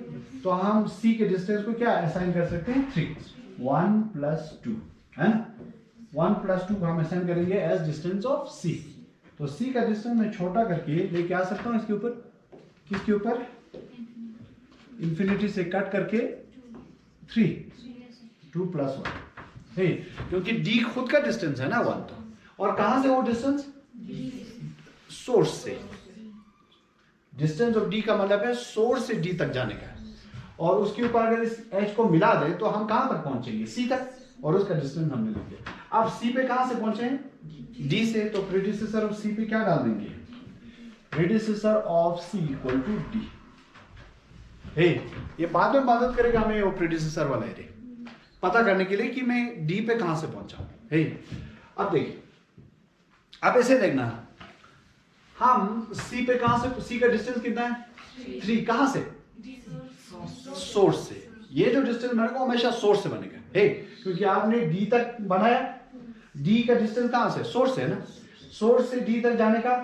तो हम सी के डिस्टेंस को क्या असाइन कर सकते हैं 3, 1 + 2 है ना। 1 + 2 को हम असाइन करेंगे एज डिस्टेंस ऑफ सी। तो सी का डिस्टेंस मैं छोटा करके लेके आ सकता हूँ इसके ऊपर, किसके ऊपर, इंफिनिटी से कट करके 3, 2 + 1 है, क्योंकि डी खुद का डिस्टेंस है ना 1, तो और कहां से वो डिस्टेंस, सोर्स से। डिस्टेंस ऑफ डी का मतलब है सोर्स से डी तक जाने का, और उसके ऊपर अगर इस एच को मिला दे तो हम कहां तक पहुंचेंगे, सी तक, और उसका डिस्टेंस हमने लिख दिया। अब सी पे कहां से पहुंचे हैं, डी से, तो प्रेडिसेसर ऑफ सी पे क्या डाल देंगे, predecessor of C equal to D. हे, ये बाद में मदद करेगा हमें वो प्रेडिसेसर वाला एरे पता करने के लिए कि मैं डी पे कहां से पहुंचा हूं। हे, अब देखिए, अब ऐसे देखना, हम सी पे कहां से, सी का डिस्टेंस कितना है 3, कहां से, सोर्स से। ये जो डिस्टेंस बनेगा वो हमेशा सोर्स से बनेगा, हे, क्योंकि आपने डी तक बनाया, डी का डिस्टेंस कहां से, सोर्स से है ना। सोर्स से डी तक जाने का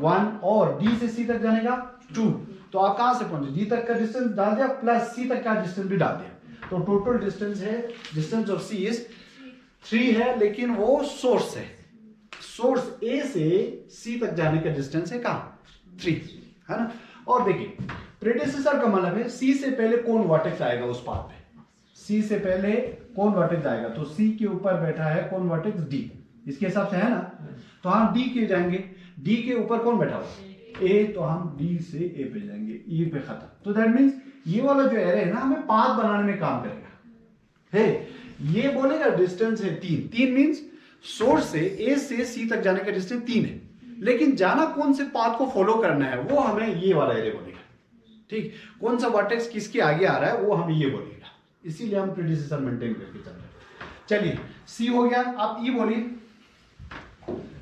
1 और डी से सी तक जाने का 2, तो आप कहां से पहुंचे, डी तक का डिस्टेंस डाल दिया प्लस सी तक का डिस्टेंस भी डाल दिया, तो टोटल डिस्टेंस है, डिस्टेंस ऑफ सी इज 3 है, लेकिन वो सोर्स है, सोर्स ए से सी तक जाने का डिस्टेंस है कहां 3, है ना। और देखिए प्रेडिसेसर का मतलब है सी से पहले कौन वर्टेक्स आएगा उस पाथ पे, सी से पहले कौन वर्टेक्स आएगा, तो सी के ऊपर बैठा है कौन वर्टेक्स, डी, इसके हिसाब से है ना, तो हम डी के जाएंगे, डी के ऊपर कौन बैठा हुआ ए, तो हम डी से ए पे जाएंगे, ई पे खत्म। तो दैट मींस ये वाला जो एरे है ना हमें पाथ बनाने में काम करेगा। है, ये बोलेगा डिस्टेंस है 3, 3 मींस सोर्स से ए से सी तक जाने का डिस्टेंस 3 है, लेकिन जाना कौन से पाथ को फॉलो करना है वो हमें ये वाला एरे बोलेगा। ठीक, कौन सा वर्टेक्स किसके आगे आ रहा है वो हमें ये बोलेगा, इसीलिए हम प्रेडिसेसर मेंटेन करके चल रहे हैं। चलिए सी हो गया, अब ई बोलिए,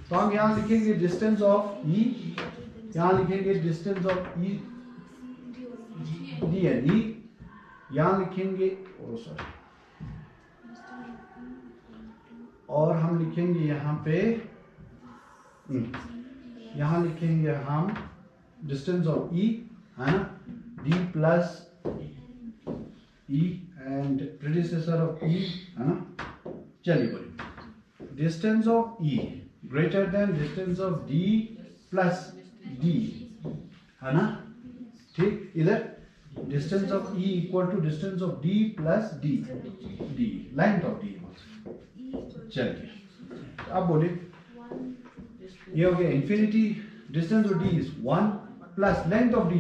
तो हम यहां लिखेंगे डिस्टेंस ऑफ ई, यहां लिखेंगे distance of E, D and E, यहां लिखेंगे, ओ सॉरी, और हम लिखेंगे यहां पे, यहां लिखेंगे हम डिस्टेंस ऑफ ई, है ना, D plus E and predecessor of E, है ना। चलिए बोलिए, distance of E greater than distance of D plus D, है ना। ठीक, इधर distance of E equal to distance of D plus D, D length of D. चलिए अब बोलिए, ये हो गया infinity, distance of D is 1 plus length of D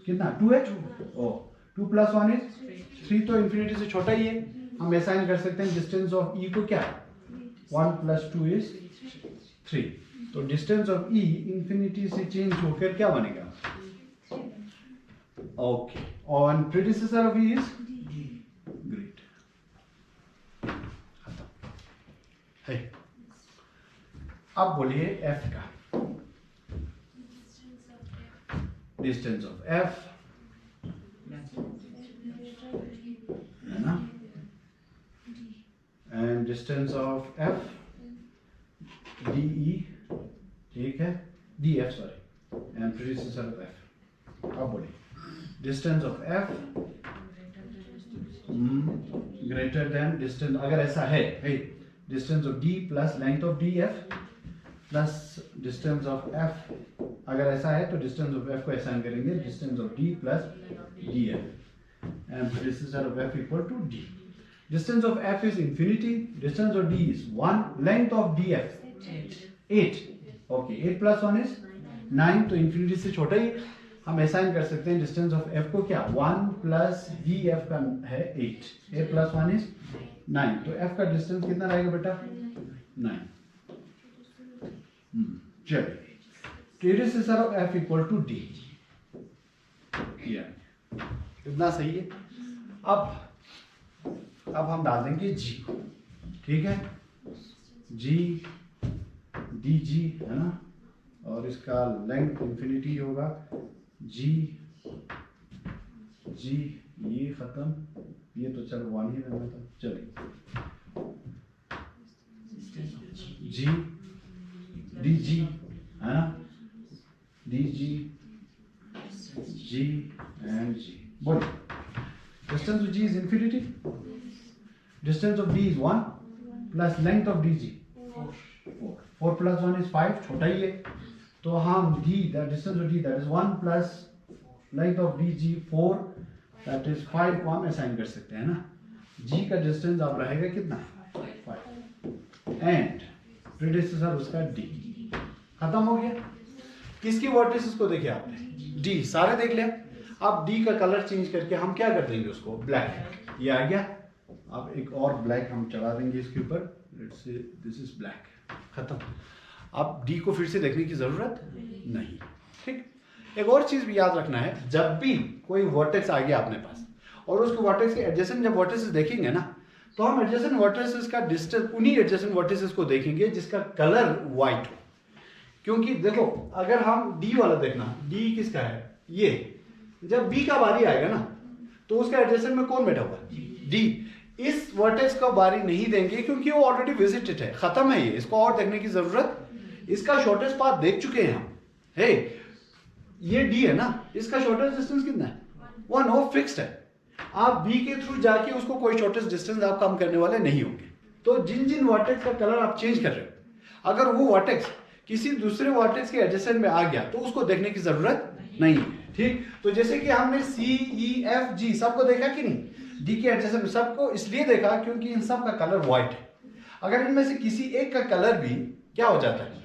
कितना 2 है, ओ 2 + 1 इज 3, तो इंफिनिटी से छोटा ही है, हम असाइन कर सकते हैं डिस्टेंस ऑफ ई को क्या, 1 + 2 इज 3, तो डिस्टेंस ऑफ ई इंफिनिटी से चेंज होकर क्या बनेगा, ओके, और predecessor of E is great, खत्म है। अब बोलिए एफ का, डिस्टेंस ऑफ एफ, है ना, and distance of F D E, ठीक है, D F sorry, and predecessor of F. अब बोलिए distance of F greater than distance, अगर ऐसा है distance of D plus length of D F plus distance of F, अगर ऐसा है तो डिस्टेंस ऑफ एफ को असाइन करेंगे distance of D plus D F and predecessor of F equal to D. Distance of F is infinity, distance of D is 1, length of D F 8, okay, 8 + 1 is 9, तो इंफिनिटी से छोटा ही, हम असाइन कर सकते हैं डिस्टेंस ऑफ एफ को क्या, 1 प्लस डी एफ का है 8, 8 + 1 इज 9, तो एफ का डिस्टेंस कितना रहेगा बेटा 9। चलिए, predecessor of F equal to D, इतना सही है। अब हम डाल देंगे जी, ठीक है, जी डी जी, है ना, और इसका लेंथ इंफिनिटी होगा, जी जी, ये खत्म, ये तो चलो 1 ही रहना था, चलिए जी डी जी, है ना, D G ji and G, बोलिए distance of G is infinity, distance of D is 1 plus length of D G 4 plus 1 is 5, छोटा ही है। तो हम D the distance of D that is 1 plus length of D G 4 that is 5 को हम असाइन कर सकते हैं ना। जी का डिस्टेंस अब रहेगा कितना 5 एंड प्रीडिसेसर उसका डी। खत्म हो गया। किसकी वर्टिसेस को देखिए आपने डी सारे देख लिया। अब डी का कलर चेंज करके हम क्या कर देंगे उसको ब्लैक, ये आ गया। अब एक और ब्लैक हम चढ़ा देंगे इसके ऊपर, let's say this is black. खत्म। अब डी को फिर से देखने की जरूरत नहीं। ठीक। एक और चीज भी याद रखना है, जब भी कोई वर्टेक्स आ गया अपने पास और उसको वर्टेक्स के एडजेसेंट जब वर्टिसेस देखेंगे ना, तो हम एडजेसेंट वर्टिसेस का डिस्टेंस उन्हीं एडजेसेंट वर्टिसेस को देखेंगे जिसका कलर व्हाइट हो। क्योंकि देखो अगर हम डी वाला देखना, डी किसका है ये, जब बी का बारी आएगा ना तो उसका एडजेसेंट में कौन बैठा हुआ है डी। इस वर्टेक्स को बारी नहीं देंगे क्योंकि वो ऑलरेडी विजिटेड है, खत्म है ये, इसको और देखने की जरूरत। इसका शॉर्टेस्ट पाथ देख चुके हैं हम। हे ये डी है ना, इसका शॉर्टेस्ट डिस्टेंस कितना है 1, वो फिक्स्ड है। आप बी के थ्रू जाके उसको कोई शॉर्टेस्ट डिस्टेंस आप कम करने वाले नहीं होंगे। तो जिन जिन वर्टेक्स का कलर आप चेंज कर रहे हो, अगर वो वर्टेक्स किसी दूसरे वर्टेक्स के एडजेसेंट में आ गया तो उसको देखने की जरूरत नहीं है। ठीक। तो जैसे कि हमने सी ई एफ जी सबको देखा कि नहीं, डी के एडजेसेंट में सबको इसलिए देखा क्योंकि इन सब का कलर व्हाइट है। अगर इनमें से किसी एक का कलर भी क्या हो जाता है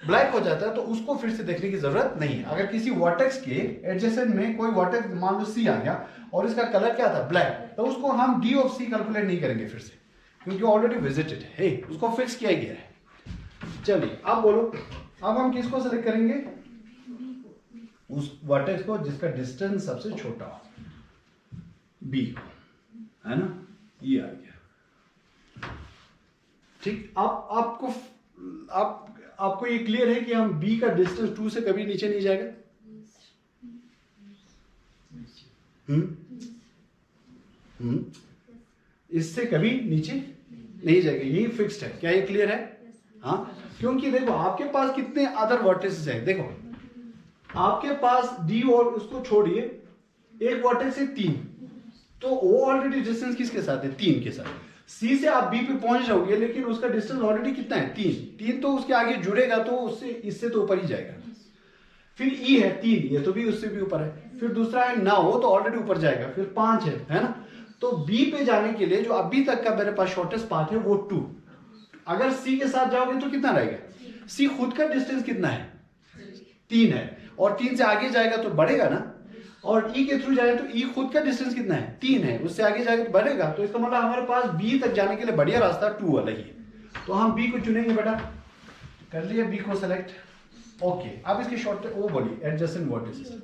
ब्लैक हो जाता है तो उसको फिर से देखने की जरूरत नहीं है। अगर किसी वर्टेक्स के एडजेसेंट में कोई वर्टेक्स मान लो सी आ गया और इसका कलर क्या था ब्लैक, तो उसको हम डी ऑफ सी कैलकुलेट नहीं करेंगे फिर से, क्योंकि ऑलरेडी विजिटेड है, उसको फिक्स किया गया है। चलिए अब बोलो, अब हम किसको सेलेक्ट करेंगे, उस वर्टेक्स को जिसका डिस्टेंस सबसे छोटा हो, बी को, है ना, ये आ गया। ठीक। आपको ये क्लियर है कि हम बी का डिस्टेंस 2 से कभी नीचे नहीं जाएगा। इससे कभी नीचे नहीं जाएगा, यही फिक्स्ड है। क्या ये क्लियर है? हाँ, क्योंकि देखो आपके पास कितने अदर वर्टेक्स हैं। देखो आपके पास डी और उसको छोड़िए, एक वर्टेक्स है 3, तो वो ऑलरेडी डिस्टेंस किसके साथ है 3 के साथ। सी से आप बी पे पहुंच जाओगे लेकिन उसका डिस्टेंस ऑलरेडी कितना है 3, तो उसके आगे जुड़ेगा तो उससे इससे तो ऊपर ही जाएगा। फिर ई है 3, ये तो भी उससे भी ऊपर है। फिर दूसरा है 9, वो तो ऑलरेडी ऊपर जाएगा। फिर 5 है ना। तो बी पे जाने के लिए जो अभी तक का मेरे पास शॉर्टेस्ट पाथ है वो 2। अगर सी के साथ जाओगे तो कितना रहेगा, सी खुद का डिस्टेंस कितना है 3 है, और 3 से आगे जाएगा तो बढ़ेगा ना। और ई के थ्रू जाए तो ई खुद का डिस्टेंस कितना है 3 है, उससे आगे जाएगा तो बढ़ेगा। तो इसका मतलब हमारे पास बी तक जाने के लिए बढ़िया रास्ता 2 वाला ही है। तो हम बी को चुनेंगे बेटा, कर लिया बी को सेलेक्ट। ओके, अब इसके शॉर्ट वो बोलिए एडजेसेंट वर्टिसेस,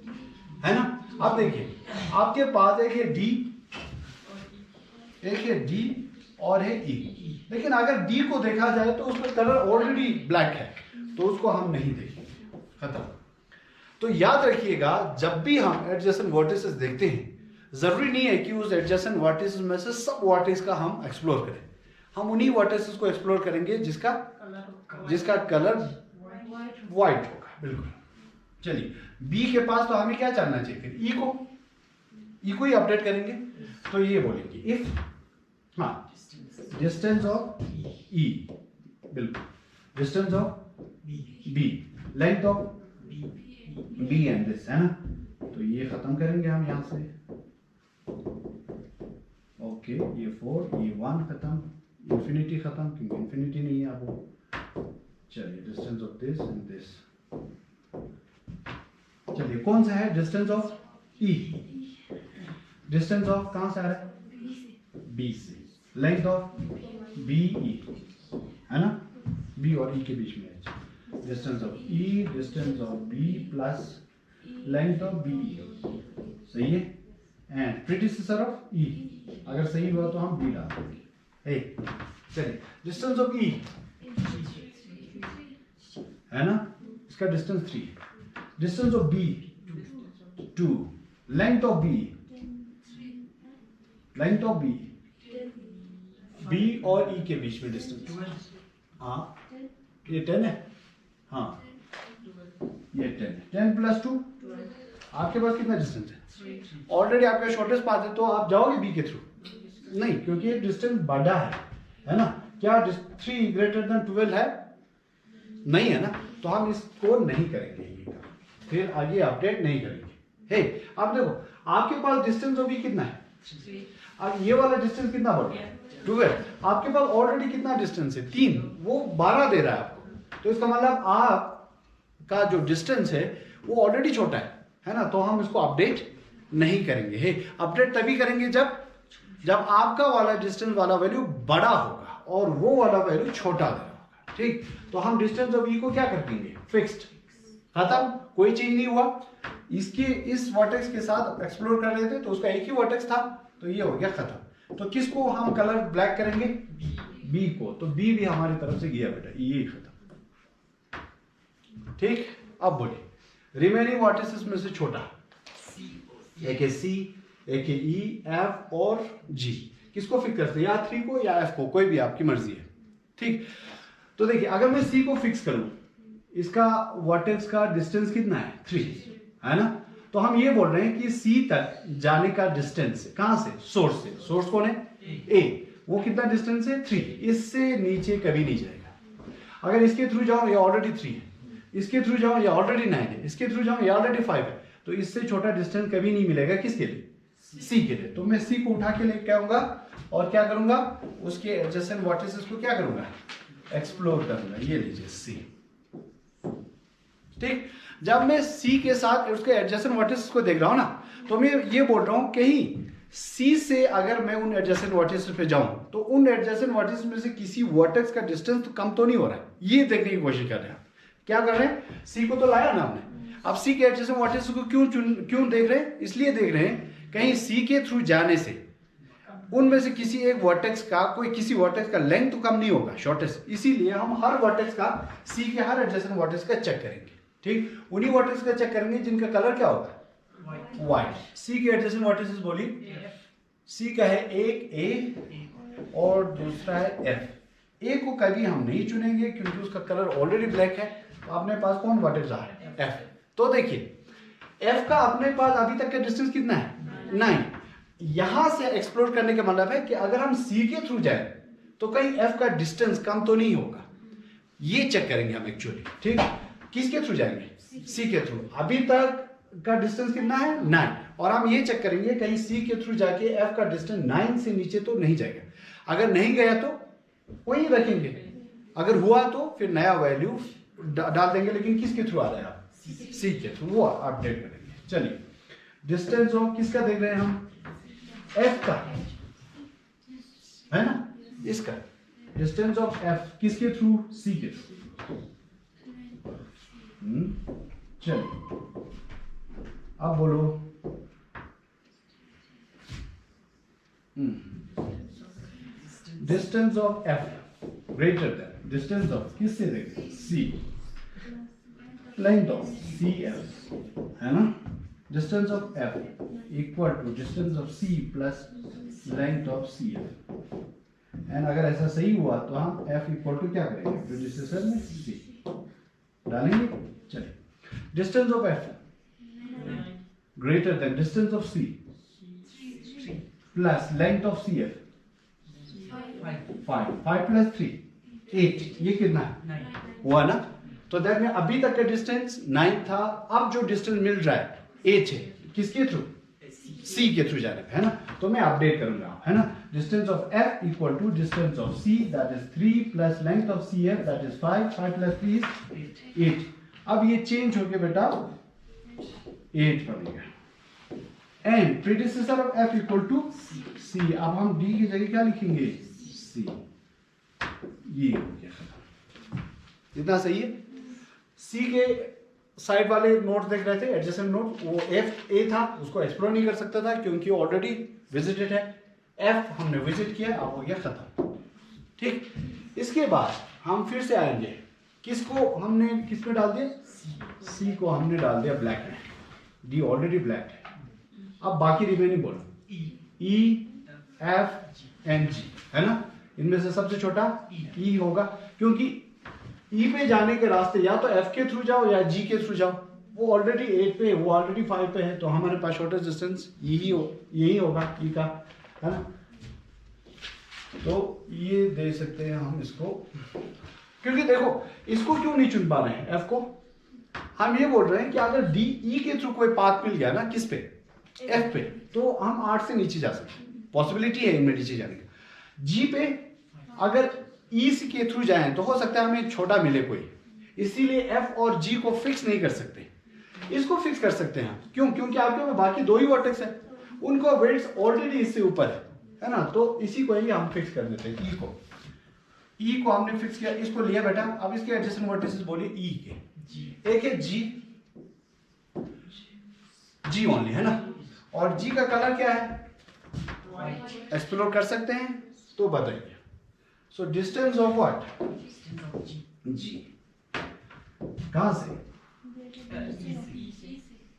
है ना। अब देखिए आपके पास एक है डी, एक है डी और है ई। लेकिन अगर डी को देखा जाए तो उसका कलर ऑलरेडी ब्लैक है, तो उसको हम नहीं देखेंगे। खत्म। तो याद रखिएगा जब भी हम एडजेसेंट वर्टिसेस देखते हैं, जरूरी नहीं है कि उस एडजेसेंट वर्टिसेस में से सब वर्टिस का हम एक्सप्लोर करें। हम उन्हीं वर्टिसेस को एक्सप्लोर करेंगे जिसका कलर व्हाइट होगा। बिल्कुल। चलिए बी के पास तो हमें क्या जानना चाहिए, फिर ई को ही अपडेट करेंगे। तो ये बोलेंगे इफ डिस्टेंस ऑफ ई, बिल्कुल, distance of B, length of B and this, है ना। तो ये खत्म करेंगे हम यहां से। ओके, ये 4, ये 1 खत्म, इंफिनिटी खत्म क्योंकि इंफिनिटी नहीं है अब। चलिए distance of this and this. चलिए कौन सा है distance of E, distance of कहां से आ रहा है बी से, लेंथ ऑफ बी ई, है ना, बी और ई के बीच में है। Distance of E, distance of B plus length of B, सही है। एंड प्रीडिसेसर ऑफ ई, अगर सही हुआ तो हम बी डाल देंगे। चलिए डिस्टेंस ऑफ ई है ना, इसका distance 3, distance of B 2, length of B, length of B और ई के बीच में डिस्टेंस, हाँ ये 10 है, हाँ ये 10 प्लस 2, आपके पास कितना डिस्टेंस है, ऑलरेडी आपका शॉर्टेस्ट पाथ है तो आप जाओगे बी के थ्रू, नहीं, क्योंकि ये डिस्टेंस बड़ा है ना। क्या 3 ग्रेटर देन 12 है? नहीं है ना, तो हम इसको नहीं करेंगे, ये काम फिर आगे अपडेट नहीं करेंगे। हे आप देखो, आपके पास डिस्टेंस अभी कितना है? अब ये वाला डिस्टेंस कितना बढ़ गया? 12। आपके पास ऑलरेडी कितना डिस्टेंस है? 3, वो 12 दे रहा है आपको। तो इसका मतलब आपका जो डिस्टेंस है वो ऑलरेडी छोटा है ना, तो हम इसको अपडेट नहीं करेंगे। हे अपडेट तभी करेंगे जब आपका वाला डिस्टेंस वाला वैल्यू बड़ा होगा और वो वाला वैल्यू छोटा दे रहा होगा। ठीक, तो हम डिस्टेंस ऑफ ई को क्या कर देंगे? फिक्स्ड, खत्म, कोई चेंज नहीं हुआ। इसके इस वर्टेक्स के साथ एक्सप्लोर कर रहे थे तो उसका एक ही वर्टेक्स था, तो ये हो गया खत्म। तो किसको हम कलर ब्लैक करेंगे? बी को। तो बी भी हमारी तरफ से गया बेटा, ये खत्म। ठीक, अब बोलिए रिमेनिंग वर्टिसेस में से छोटा, एक है सी, एक है ई, एफ और जी। किसको फिक्स करते हैं? या 3 को या एफ को, कोई भी आपकी मर्जी है। ठीक, तो देखिए अगर मैं सी को फिक्स करूं, इसका वर्टेक्स का डिस्टेंस कितना है? 3 है ना। तो हम ये बोल रहे हैं कि सी तक जाने का डिस्टेंस कहां से? सोर्स से। सोर्स कौन है? ए। वो कितना डिस्टेंस है? 3। इससे नीचे कभी नहीं जाएगा। अगर इसके थ्रू जाओ ये ऑलरेडी 3 है, इसके थ्रू जाओ ये ऑलरेडी 9 है, इसके थ्रू जाओ ये ऑलरेडी 5 है, तो इससे छोटा डिस्टेंस कभी नहीं मिलेगा। किसके लिए? सी के लिए। तो मैं सी को उठा के लेके आऊंगा और क्या करूंगा? उसके एडजेसेंट वर्टिसेस को क्या करूंगा? एक्सप्लोर करूंगा। ये लीजिए सी। ठीक, जब मैं सी के साथ उसके एडजेसेंट वर्टिसेस को देख रहा हूं ना, तो मैं ये बोल रहा हूं कहीं सी से अगर मैं उन एडजेसेंट वर्टिसेस पे जाऊं तो उन एडजेसेंट वर्टिसेस में से किसी वर्टेक्स का डिस्टेंस तो कम तो नहीं हो रहा है। ये देखने की कोशिश कर रहे हैं। क्या कर रहे हैं? सी को तो लाया ना हमने, अब सी के एडजेसेंट वर्टिसेस को क्यों देख रहे हैं? इसलिए देख रहे हैं कहीं सी के थ्रू जाने से उनमें से किसी एक वर्टेक्स का किसी वर्टेक्स का लेंथ तो कम नहीं होगा, शॉर्टेस्ट। इसीलिए हम हर वर्टेक्स का सी के हर एडजेसेंट वर्टेक्स का चेक करेंगे। ठीक, उन्हीं वर्टेक्स का चेक करेंगे जिनका कलर क्या होगा? व्हाइट। सी के एडजेसेंट वर्टिसेस बोलिए। सी का है एक ए और दूसरा है एफ। ए को कभी हम नहीं चुनेंगे क्योंकि उसका कलर ऑलरेडी ब्लैक है। तो अपने पास कौन वर्टेक्स आ रहा है? एफ। तो देखिए एफ का अपने पास अभी तक का डिस्टेंस कितना है? 9। यहां से एक्सप्लोर करने का मतलब है कि अगर हम सी के थ्रू जाए तो कहीं एफ का डिस्टेंस कम तो नहीं होगा, ये चेक करेंगे हम एक्चुअली। ठीक, किसके थ्रू जाएंगे? सी के थ्रू। अभी तक का डिस्टेंस कितना है? 9। और हम ये चेक करेंगे कहीं सी के थ्रू जाके एफ का डिस्टेंस 9 से नीचे तो नहीं जाएगा। अगर नहीं गया तो वही रखेंगे, अगर हुआ तो फिर नया वैल्यू डाल देंगे। लेकिन किसके थ्रू आ रहा है? आप सी के थ्रू, वो अपडेट करेंगे। चलिए डिस्टेंस ऑफ किसका देख रहे हैं हम? एफ का है ना, इसका डिस्टेंस ऑफ एफ किसके थ्रू? सी के थ्रू। चलिए अब बोलो distance of F greater than distance of किससे देखें? C. Length of C F है ना। Distance of F equal to distance of C plus length of C F. And अगर ऐसा सही हुआ तो हम एफ इक्वल टू क्या करेंगे? प्रेडिसेसर में सी डालेंगे। चलिए distance of F greater than distance of C plus length of C F 5 plus 3 8। ये कितना है? हुआ ना। तो दैट में अभी तक का डिस्टेंस 9 था, अब जो डिस्टेंस मिल रहा है 8 है। किसके थ्रू? सी के थ्रू जाने पे है ना। तो मैं अपडेट करूंगा है ना। Distance of F equal to distance of C that is 3 plus length of C F that is 5 plus 3 is 8। अब ये चेंज होके बेटा 8 बनेगा। And predecessor of F equal to C. अब हम डी की जगह क्या लिखेंगे? सी। ये हो गया खत्म। इतना सही है। सी के साइड वाले नोट देख रहे थे, एडजेसेंट नोट, वो एफ ए था, उसको एक्सप्लोर नहीं कर सकता था क्योंकि ऑलरेडी विजिटेड है। एफ हमने विजिट किया, अब हो गया खत्म। ठीक, इसके बाद हम फिर से आएंगे, किसको हमने किस में डाल दिया? सी को हमने डाल दिया ब्लैक में। डी ऑलरेडी ब्लैक है। अब बाकी रिमेनिंग बोलो, ई एफ एंड जी है ना। इनमें से सबसे छोटा ई होगा क्योंकि ई पे जाने के रास्ते या तो एफ के थ्रू जाओ या जी के थ्रू जाओ। वो ऑलरेडी 8 पे है, वो ऑलरेडी 5 पे है, तो हमारे पास शॉर्टेस्ट डिस्टेंस यही होगा ई का, है ना। तो ये दे सकते हैं हम इसको, क्योंकि देखो इसको क्यों नहीं चुन पा रहे हैं एफ को, हम ये बोल रहे हैं कि अगर डी ई के थ्रू कोई पाथ मिल गया ना, किस पे, एफ पे, तो हम 8 से नीचे जा सकते हैं, पॉसिबिलिटी है इनमें नीचे जाने का। जी पे अगर ई के थ्रू जाएं तो हो सकता है हमें छोटा मिले कोई, इसीलिए एफ और जी को फिक्स नहीं कर सकते, इसको फिक्स कर सकते हैं। क्यों? क्योंकि आपके पास बाकी 2 ही वर्टेक्स है, उनको वेट्स ऑलरेडी इससे ऊपर है ना, तो इसी को ही हम फिक्स कर देते हैं। ई को हमने फिक्स किया, इसको लिया बेटा। अब इसके एडजेसेंट वर्टिसेस बोलिए ई के, एक है जी ओनली है ना, और जी का कलर क्या है, एक्सप्लोर कर सकते हैं, तो बताइए। So distance of what, G, कहां से,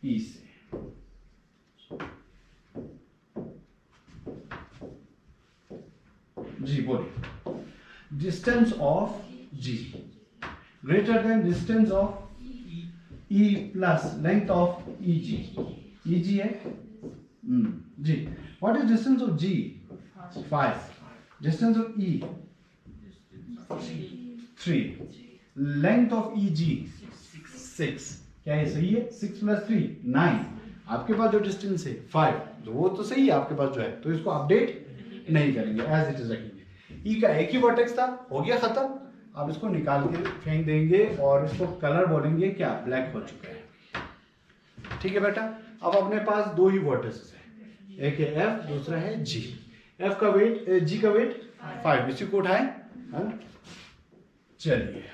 ई से। जी बोलिए, distance of G greater than distance of E plus length of E G है जी। What is distance of G, 5, distance of E 3, length of E G 6, क्या है सही है, 6 + 3 9, आपके पास जो डिस्टेंस है 5, तो वो तो सही है आपके पास जो है, तो इसको अपडेट नहीं करेंगे, एज इट इज रखेंगे। ई का एक ही वर्टेक्स था, हो गया खत्म। अब इसको निकाल के फेंक देंगे और इसको कलर बोलेंगे क्या, ब्लैक हो चुका है। ठीक है बेटा, अब अपने पास 2 ही वर्टेक्स है, एक है एफ, दूसरा है जी। एफ का वेट, जी का वेट 5, इसी को उठाए, चलिए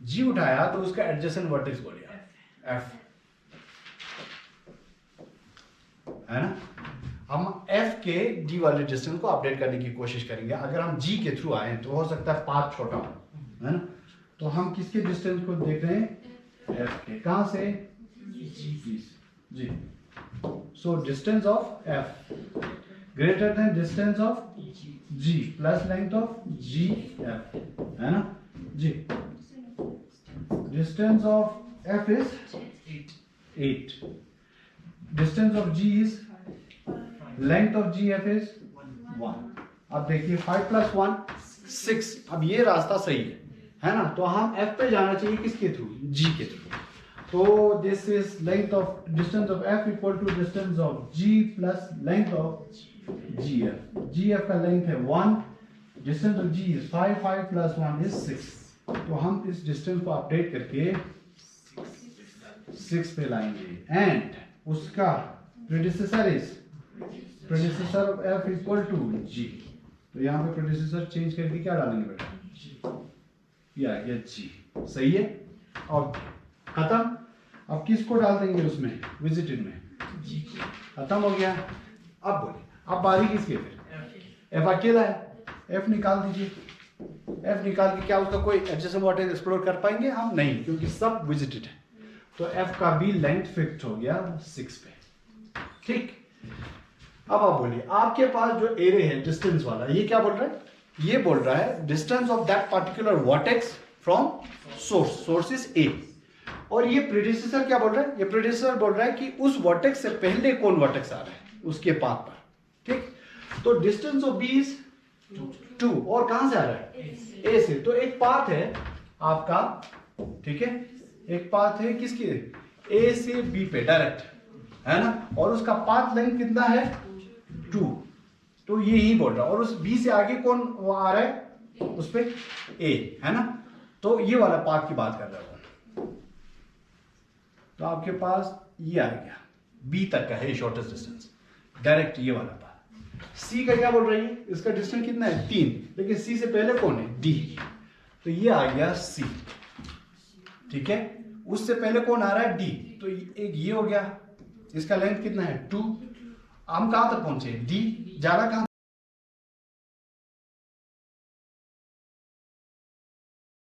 जी उठाया तो उसका एडजेसेंट वर्टेक्स बोलिए एफ, है ना। हम एफ के डी वाले डिस्टेंस को अपडेट करने की कोशिश करेंगे। अगर हम जी के थ्रू आए तो हो सकता है पाथ छोटा हो, है ना, तो हम किसके डिस्टेंस को देख रहे हैं, एफ के, कहां से, G. So distance of F greater than distance of G plus length of G F, है ना जी। Distance of F is 8, distance of G is, length of G F is 1। अब देखिए 5 + 1 6, अब ये रास्ता सही है ना, तो हम एफ पे जाना चाहिए किसके थ्रू, जी के थ्रू। तो this is length of, distance of F equal to distance of G plus length of G F. G F का लेंथ है 1, distance of G is 5, 5 + 1 is 6। तो हम इस डिस्टेंस को अपडेट करके 6 पे लाएंगे, एंड उसका predecessor is, predecessor of F equal to G. तो यहाँ पे प्रेडिसेसर चेंज करके क्या डालेंगे बेटा, ये आ गया जी, सही है। और खत्म। अब किसको डाल देंगे उसमें, विजिटेड में, खत्म हो गया। अब बोलिए, अब बारी किसकी, फिर एफ अकेला है, एफ निकाल दीजिए। एफ निकाल के क्या उसका कोई एडजेसेंट वर्टेक्स एक्सप्लोर कर पाएंगे हम, नहीं, क्योंकि सब विजिटेड है। तो एफ का भी लेंथ फिक्स हो गया 6 पे, ठीक। अब आप बोलिए, आपके पास जो एरे है डिस्टेंस वाला, ये क्या बोल रहा है, ये बोल रहा है distance of that particular vertex from source, source is a. और ये प्रेडिसेसर क्या बोल रहा है, ये प्रेडिसेसर बोल रहा है कि उस वर्टेक्स से पहले कौन वर्टेक्स आ रहा है उसके पाथ पर, ठीक। तो डिस्टेंस ऑफ बी इज 2, और कहां से आ रहा है, ए से। तो एक पाथ है आपका, ठीक है, एक पाथ है किसकी, ए से बी पे डायरेक्ट, है ना, और उसका पाथ लेंथ कितना है 2। तो ये ही बोल रहा है, और उस बी से आगे कौन वो आ रहा है उस पे, ए, है ना। तो ये वाला पाथ की बात कर रहा है। तो आपके पास ये आ गया, बी तक का है शॉर्टेस्ट डिस्टेंस, डायरेक्ट ये वाला पाथ। सी का क्या बोल रही है, इसका डिस्टेंस कितना है 3, लेकिन सी से पहले कौन है, डी। तो ये आ गया सी, ठीक है। उससे पहले कौन आ रहा है, डी। तो एक ये हो गया, इसका लेंथ कितना है 2। हम कहां तक पहुंचे, डी, जा रहा कहां।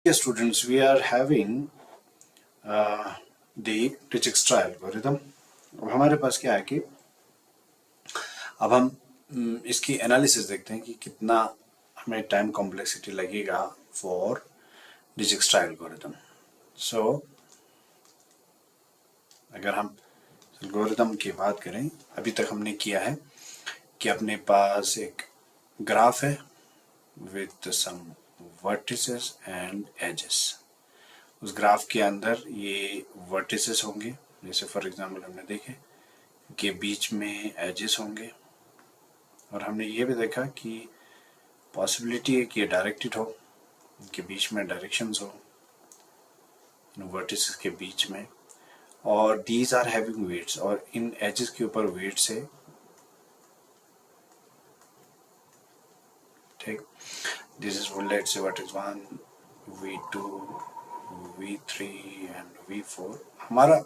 Students, we are having the Dijkstra algorithm. अब हमारे पास क्या है कि अब हम इसकी एनालिसिस देखते हैं कि कितना हमें टाइम कॉम्प्लेक्सिटी लगेगा फॉर Dijkstra algorithm. सो अगर हम एल्गोरिदम की बात करें, अभी तक हमने किया है कि अपने पास एक ग्राफ है with some vertices and edges. उस ग्राफ के अंदर ये वर्टिसेस होंगे, जैसे फॉर एग्जांपल हमने देखे कि बीच में एजेस होंगे, और हमने ये भी देखा कि पॉसिबिलिटी है कि ये डायरेक्टेड हो, कि बीच में डायरेक्शंस हो वर्टिसेस के बीच में, और दीज आर हैविंग वेट्स, और इन एजेस के ऊपर वेट्स है। ठीक, this is let's say vertex 1, V2, V3 and V4। हमारा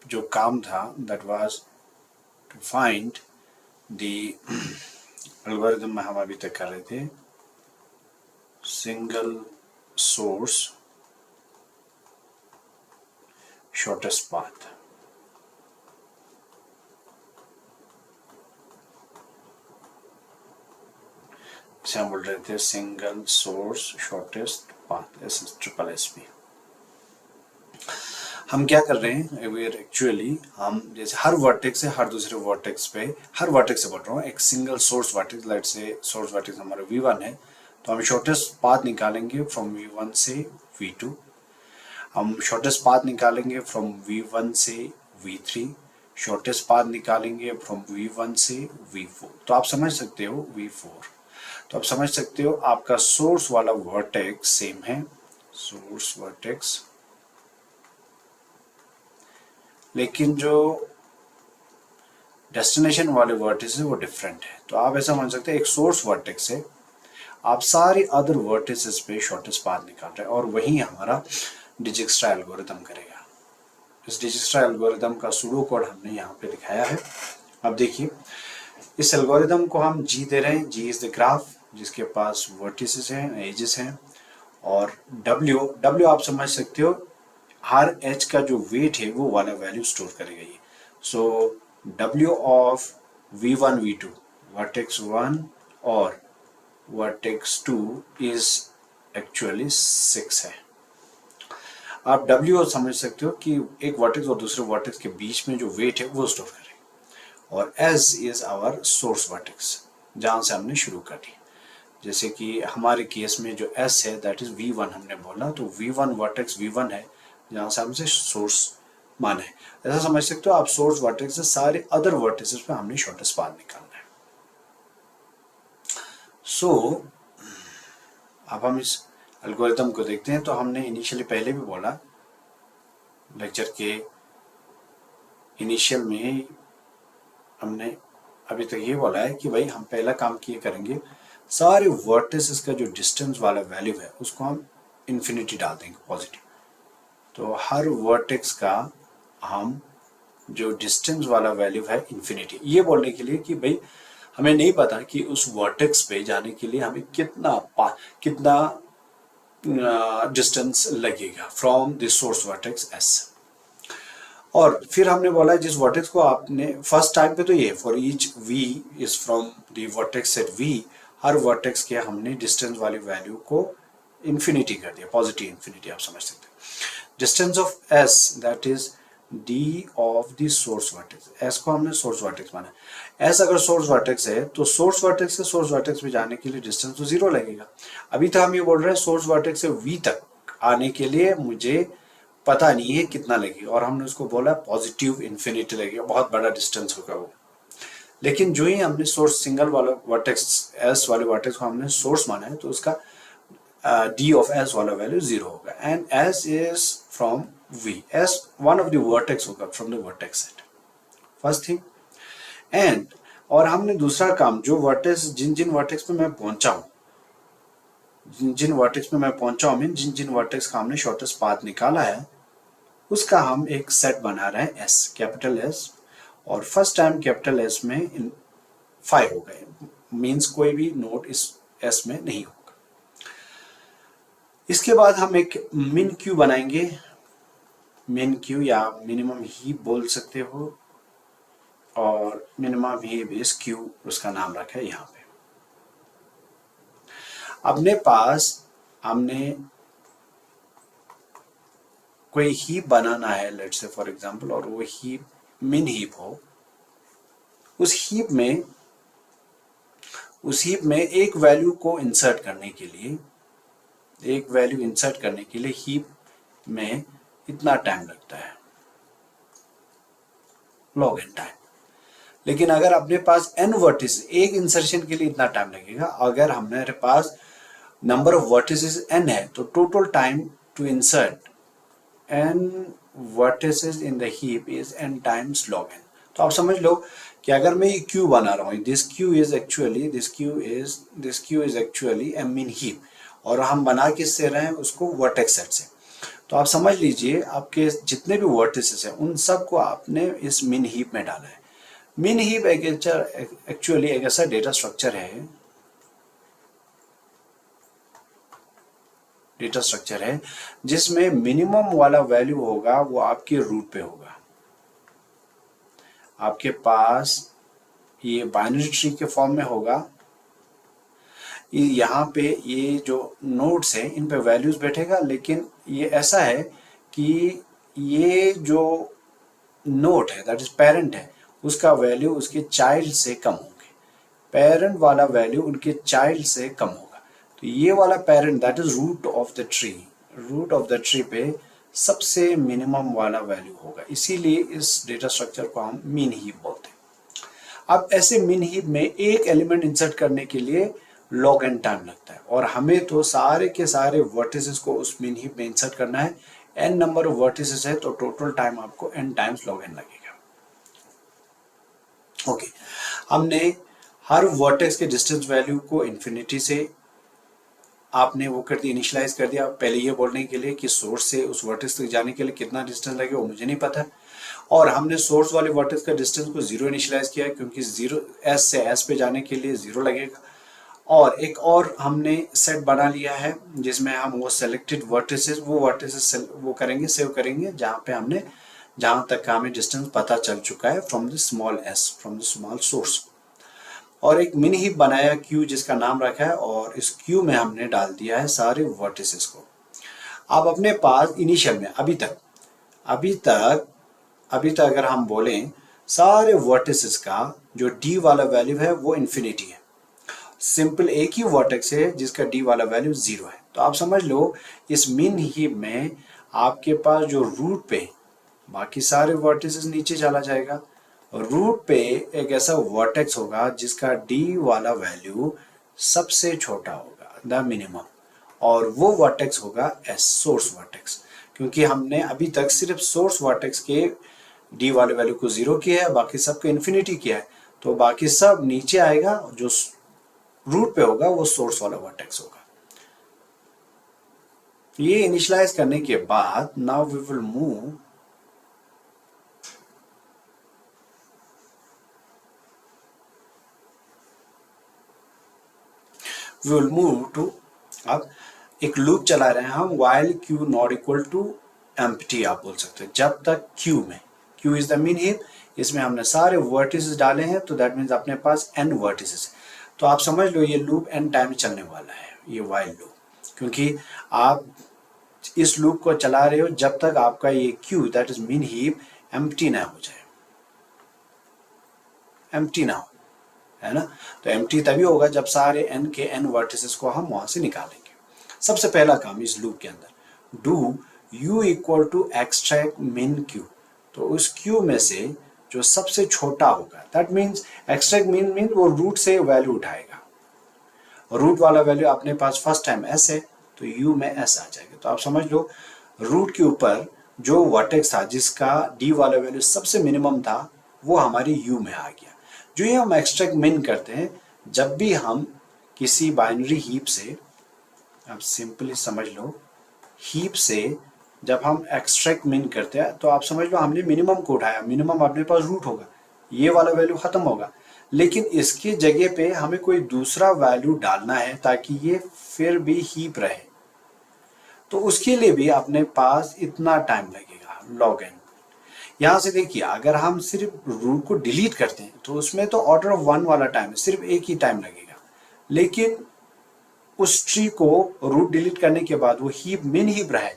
जो काम था that was to find the algorithm में हम अभी तक कर रहे थे सिंगल सोर्स शॉर्टेस्ट पाथ। इसे हम बोल रहे थे single source shortest path, SSSSP। हम क्या कर रहे हैं, वी आर एक्चुअली हम जैसे हर वर्टेक्स से हर दूसरे वर्टेक्स पे, हर वर्टेक्स से बोल रहा हूँ, एक single source vertex, let's say source vertex हमारा V1 है, तो हम शॉर्टेस्ट पाथ निकालेंगे फ्रॉम V1 से V2। हम शॉर्टेस्ट पाथ निकालेंगे फ्रॉम V1 से V3, शॉर्टेस्ट पाथ निकालेंगे फ्रॉम V1 से V4। तो आप समझ सकते हो V4, तो आप समझ सकते हो आपका सोर्स वाला वर्टेक्स सेम है, सोर्स वर्टेक्स, लेकिन जो डेस्टिनेशन वाले वर्टेक्स है वो डिफरेंट है। तो आप ऐसा मान सकते हैं एक सोर्स वर्टेक्स से आप सारे अदर वर्टिसेस पे शॉर्टेस्ट पाथ निकाल रहे हैं, और वही हमारा डिजिक्स्ट्रा एल्गोरिथम करेगा। इस डिजिक्स्ट्रा एल्गोरिथम का सूडो कोड हमने यहाँ पे दिखाया है। अब देखिए इस एल्गोरिथम को हम G दे रहे हैं, G इज द ग्राफ जिसके पास वर्टिसेस हैं, एजेस हैं, और W आप समझ सकते हो हर H का जो वेट है वो वाला वैल्यू स्टोर करेगा ये। सो W of V1 V2 vertex 1 और वर्टेक्स 2 इज एक्चुअली 6 है। आप W समझ सकते हो कि एक वर्टेक्स और दूसरे वर्टेक्स के बीच में जो वेट है वो स्टोर करेगा, और S is our source vertex जहां से हमने शुरू कर दी। जैसे कि हमारे केस में जो S है दैट इज V1 हमने बोला, तो V1 वर्टेक्स V1 है जहां से हमसे सोर्स माना है। ऐसा समझ सकते हो आप सोर्स वर्टेक्स से सारे अदर वर्टेक्सेस पे हमने शॉर्टेस्ट पाथ निकालना है। सो अब हम इस एल्गोरिथम को देखते हैं। तो हमने इनिशियली पहले भी बोला लेक्चर के इनिशियल में, हमने अभी तक ये बोला है कि भाई हम पहला काम किए करेंगे, सारे वर्टिसेस का जो डिस्टेंस वाला वैल्यू है उसको हम इन्फिनिटी डाल देंगे पॉजिटिव। तो हर वर्टेक्स का हम जो डिस्टेंस वाला वैल्यू है इन्फिनिटी, ये बोलने के लिए कि भाई हमें नहीं पता कि उस वर्टेक्स पे जाने के लिए हमें कितना डिस्टेंस लगेगा from the source vertex S। और फिर हमने बोला जिस वर्टेक्स को आपने फर्स्ट टाइम पे, तो ये for each V is from the vertex set V, her vertex के हमने डिस्टेंस वाली वैल्यू को इन्फिनिटी कर दिया, पॉजिटिव इन्फिनिटी आप समझ सकते हैं। Distance of S that is D of the source vertex, S को हमने सोर्स वर्टेक्स माना। S अगर सोर्स वर्टेक्स है तो सोर्स वर्टेक्स से सोर्स वर्टेक्स में जाने के लिए डिस्टेंस तो 0 लगेगा। अभी तक हम ये बोल रहे हैं सोर्स वर्टेक्स से V तक आने के लिए मुझे पता नहीं है कितना लगेगा, और हमने उसको बोला पॉजिटिव इन्फिनिटी लगेगा, बहुत बड़ा डिस्टेंस होगा वो। लेकिन जो ही हमने सोर्स सिंगल वाला वर्टेक्स S वाले वर्टेक्स को हमने सोर्स माना है, तो उसका D of S वाला वैल्यू 0 होगा, and S is from V, S one of the vertex होगा from the vertex set, first thing। and और हमने दूसरा काम जो वर्टेक्स जिन वर्टेक्स पे मैं पहुंचा हूं, जिन वर्टेक्स पे मैं पहुंचा हूं, जिन वर्टेक्स का हमने शॉर्टेस्ट पाथ निकाला है उसका हम एक सेट बना रहे हैं S, कैपिटल S, और फर्स्ट टाइम कैपिटल S में 5 हो गए, मीन्स कोई भी नोट इस S में नहीं होगा। इसके बाद हम एक मिन क्यू बनाएंगे, मिन क्यू या मिनिमम हीप बोल सकते हो, और मिनिमम हीप इज क्यू उसका नाम रखा है यहाँ पे। अपने पास हमने कोई हीप बनाना है लेट्स से फॉर एग्जांपल, और वो हीप मिन हीप हो, उस हीप में एक वैल्यू को इंसर्ट करने के लिए, हीप में इतना टाइम लगता है, log n टाइम। लेकिन अगर अपने पास n वर्टिस, एक इंसर्शन के लिए इतना टाइम लगेगा। अगर हमारे पास नंबर ऑफ वर्टिसेस n है तो total time to insert n vertices in the heap is n times log n। तो आप समझ लो कि अगर मैं ये क्यू बना रहा हूँ, दिस क्यू इज एक्चुअली ए मिन हीप, और हम बना किससे रहे हैं उसको, वर्टेक्स सेट से। तो आप समझ लीजिए आपके जितने भी वर्टिसेस हैं उन सब को आपने इस मिन हीप में डाला है। मिन हीप एक्चुअली एक ऐसा डेटा स्ट्रक्चर है जिसमें मिनिमम वाला वैल्यू होगा वो आपके रूट पे होगा। आपके पास ये बाइनरी ट्री के फॉर्म में होगा, यहाँ पे ये जो नोड्स हैं इन पे वैल्यूज बैठेगा, लेकिन ये ऐसा है कि ये जो नोड है दैट इज पेरेंट है, उसका वैल्यू उसके चाइल्ड से कम होंगे। पेरेंट वाला वैल्यू उनके चाइल्ड से कम होगा। तो ये वाला parent that is root of the tree पे सबसे मिनिमम वाला वैल्यू होगा, इसीलिए इस डेटा स्ट्रक्चर को हम मिन हीप बोलते हैं। अब ऐसे मिन हीप में एक एलिमेंट इंसर्ट करने के लिए log n टाइम लगता है, और हमें तो सारे के सारे वर्टिसेस को उस मिन हीप में इंसर्ट करना है। n नंबर ऑफ वर्टिसेस है तो टोटल टाइम आपको n टाइम्स log n लगेगा। ओके, हमने हर वर्टेक्स के डिस्टेंस वैल्यू को इन्फिनिटी से आपने वो कर दिया, इनिशियलाइज कर दिया। पहले ये बोलने के लिए कि सोर्स से उस वर्टेक्स तक जाने के लिए कितना डिस्टेंस लगेगा वो मुझे नहीं पता, और हमने सोर्स वाले वर्टेक्स का डिस्टेंस को 0 इनिशियलाइज किया क्योंकि 0 S से S पे जाने के लिए 0 लगेगा। और एक और हमने सेट बना लिया है जिसमें हम वो सेलेक्टेड वर्टिसेस वो करेंगे, सेव करेंगे जहां तक हमें डिस्टेंस पता चल चुका है फ्रॉम द स्मॉल सोर्स। और एक मिनी हीप बनाया क्यू जिसका नाम रखा है, और इस क्यू में हमने डाल दिया है सारे वर्टिसेस को। अब अपने पास इनिशियल में अभी तक अगर हम बोलें सारे वर्टिसेस का जो डी वाला वैल्यू है वो इन्फिनिटी है। सिंपल एक ही वर्टेक्स है जिसका डी वाला वैल्यू 0 है। तो आप समझ लो इस मिन हीप में आपके पास जो रूट पे बाकी सारे वर्टिसेस नीचे चला जाएगा, रूट पे एक ऐसा वर्टेक्स होगा जिसका डी वाला वैल्यू सबसे छोटा होगा, द मिनिमम, और वो वर्टेक्स होगा एस, सोर्स वर्टेक्स। क्योंकि हमने अभी तक सिर्फ सोर्स वर्टेक्स के डी वाले वैल्यू को 0 किया है, बाकी सबको इन्फिनिटी किया है, तो बाकी सब नीचे आएगा, जो रूट पे होगा वो सोर्स वाला वर्टेक्स होगा। ये इनिशियलाइज करने के बाद now we will move to, अब एक लूप चला रहे हैं हम, while q not equal to empty आप बोल सकते हैं। जब तक q is the min heap, इसमें हमने सारे वर्टिसेस डाले हैं, तो दैट मीन्स अपने पास n वर्टिसेस है। तो आप समझ लो ये लूप n टाइम चलने वाला है, ये while लूप, क्योंकि आप इस लूप को चला रहे हो जब तक आपका ये q that is mean heap empty ना हो जाए, एम्प्टी ना हो, है ना। तो एम्प्टी तभी होगा जब सारे n के n वर्टिसेस को हम वहां से निकालेंगे। सबसे पहला काम इस लूप के अंदर, do u equal to extract min q, तो उस q में से जो सबसे छोटा होगा, दैट मीन्स एक्सट्रैक्ट मीन वो रूट से वैल्यू उठाएगा, रूट वाला वैल्यू अपने पास फर्स्ट टाइम s है तो u में s आ जाएगा। तो आप समझ लो रूट के ऊपर जो वर्टेक्स था जिसका d वाला वैल्यू सबसे मिनिमम था वो हमारी u में आ गया। जो ये हम एक्सट्रैक्ट मिन करते हैं जब भी हम किसी बाइनरी हीप से, आप सिंपली समझ लो हीप से जब हम एक्सट्रैक्ट मिन करते हैं तो आप समझ लो हमने मिनिमम को उठाया, मिनिमम अपने पास रूट होगा, ये वाला वैल्यू खत्म होगा, लेकिन इसकी जगह पे हमें कोई दूसरा वैल्यू डालना है ताकि ये फिर भी हीप रहे, तो उसके लिए भी अपने पास इतना टाइम लगेगा, log n। यहां से देखिए अगर हम सिर्फ रूट को डिलीट करते हैं तो उसमें तो ऑर्डर ऑफ 1 वाला टाइम है, सिर्फ एक ही टाइम लगेगा, लेकिन उस ट्री को रूट डिलीट करने के बाद वो हीप मिन हीप रहे,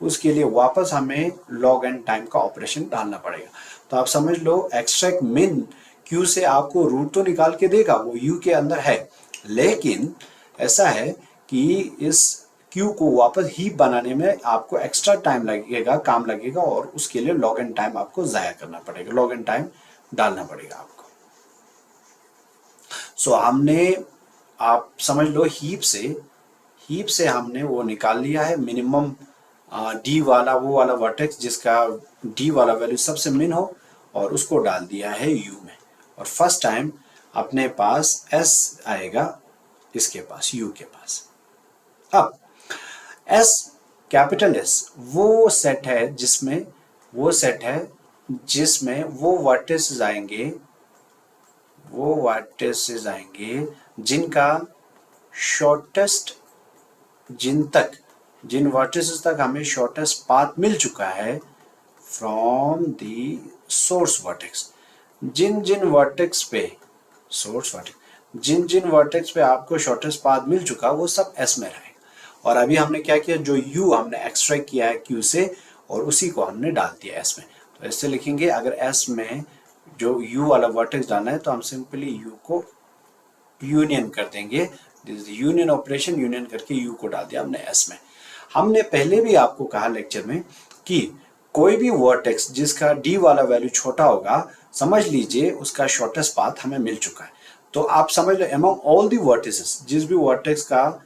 उसके लिए वापस हमें log n टाइम का ऑपरेशन डालना पड़ेगा। तो आप समझ लो एक्सट्रैक्ट मिन क्यू से आपको रूट तो निकाल के देगा, वो यू के अंदर है, लेकिन ऐसा है कि इस क्यू को वापस हीप बनाने में आपको एक्स्ट्रा टाइम लगेगा, काम लगेगा, और उसके लिए लॉग एन टाइम आपको जाया करना पड़ेगा, लॉग एन टाइम डालना पड़ेगा आपको। सो हमने, आप समझ लो हीप से हमने वो निकाल लिया है मिनिमम डी वाला, वो वाला वर्टेक्स जिसका डी वाला वैल्यू सबसे मिन हो, और उसको डाल दिया है यू में, और फर्स्ट टाइम अपने पास एस आएगा इसके पास, यू के पास। अब एस, कैपिटल एस वो सेट है जिसमें वो वर्टिसेस आएंगे जिनका शॉर्टेस्ट, जिन वर्टिसेस तक हमें शॉर्टेस्ट पाथ मिल चुका है फ्रॉम द सोर्स वर्टेक्स। जिन जिन वर्टेक्स पे आपको शॉर्टेस्ट पाथ मिल चुका वो सब एस में रहेगा। और अभी हमने क्या किया, जो यू हमने एक्सट्रैक्ट किया है क्यू से, और उसी को हमने डाल दिया एस में। तो ऐसे लिखेंगे, अगर एस में जो यू वाला वर्टेक्स डालना है तो हम सिंपली यू को यूनियन कर देंगे, यूनियन ऑपरेशन, यूनियन करके यू को डाल दिया हमने एस में। हमने पहले भी आपको कहा लेक्चर में कि कोई भी वर्टेक्स जिसका डी वाला वैल्यू छोटा होगा, समझ लीजिए उसका शॉर्टेस्ट पाथ हमें मिल चुका है। तो आप समझ लो अमंग ऑल दी वर्टिसेस, जिस भी वर्टेक्स का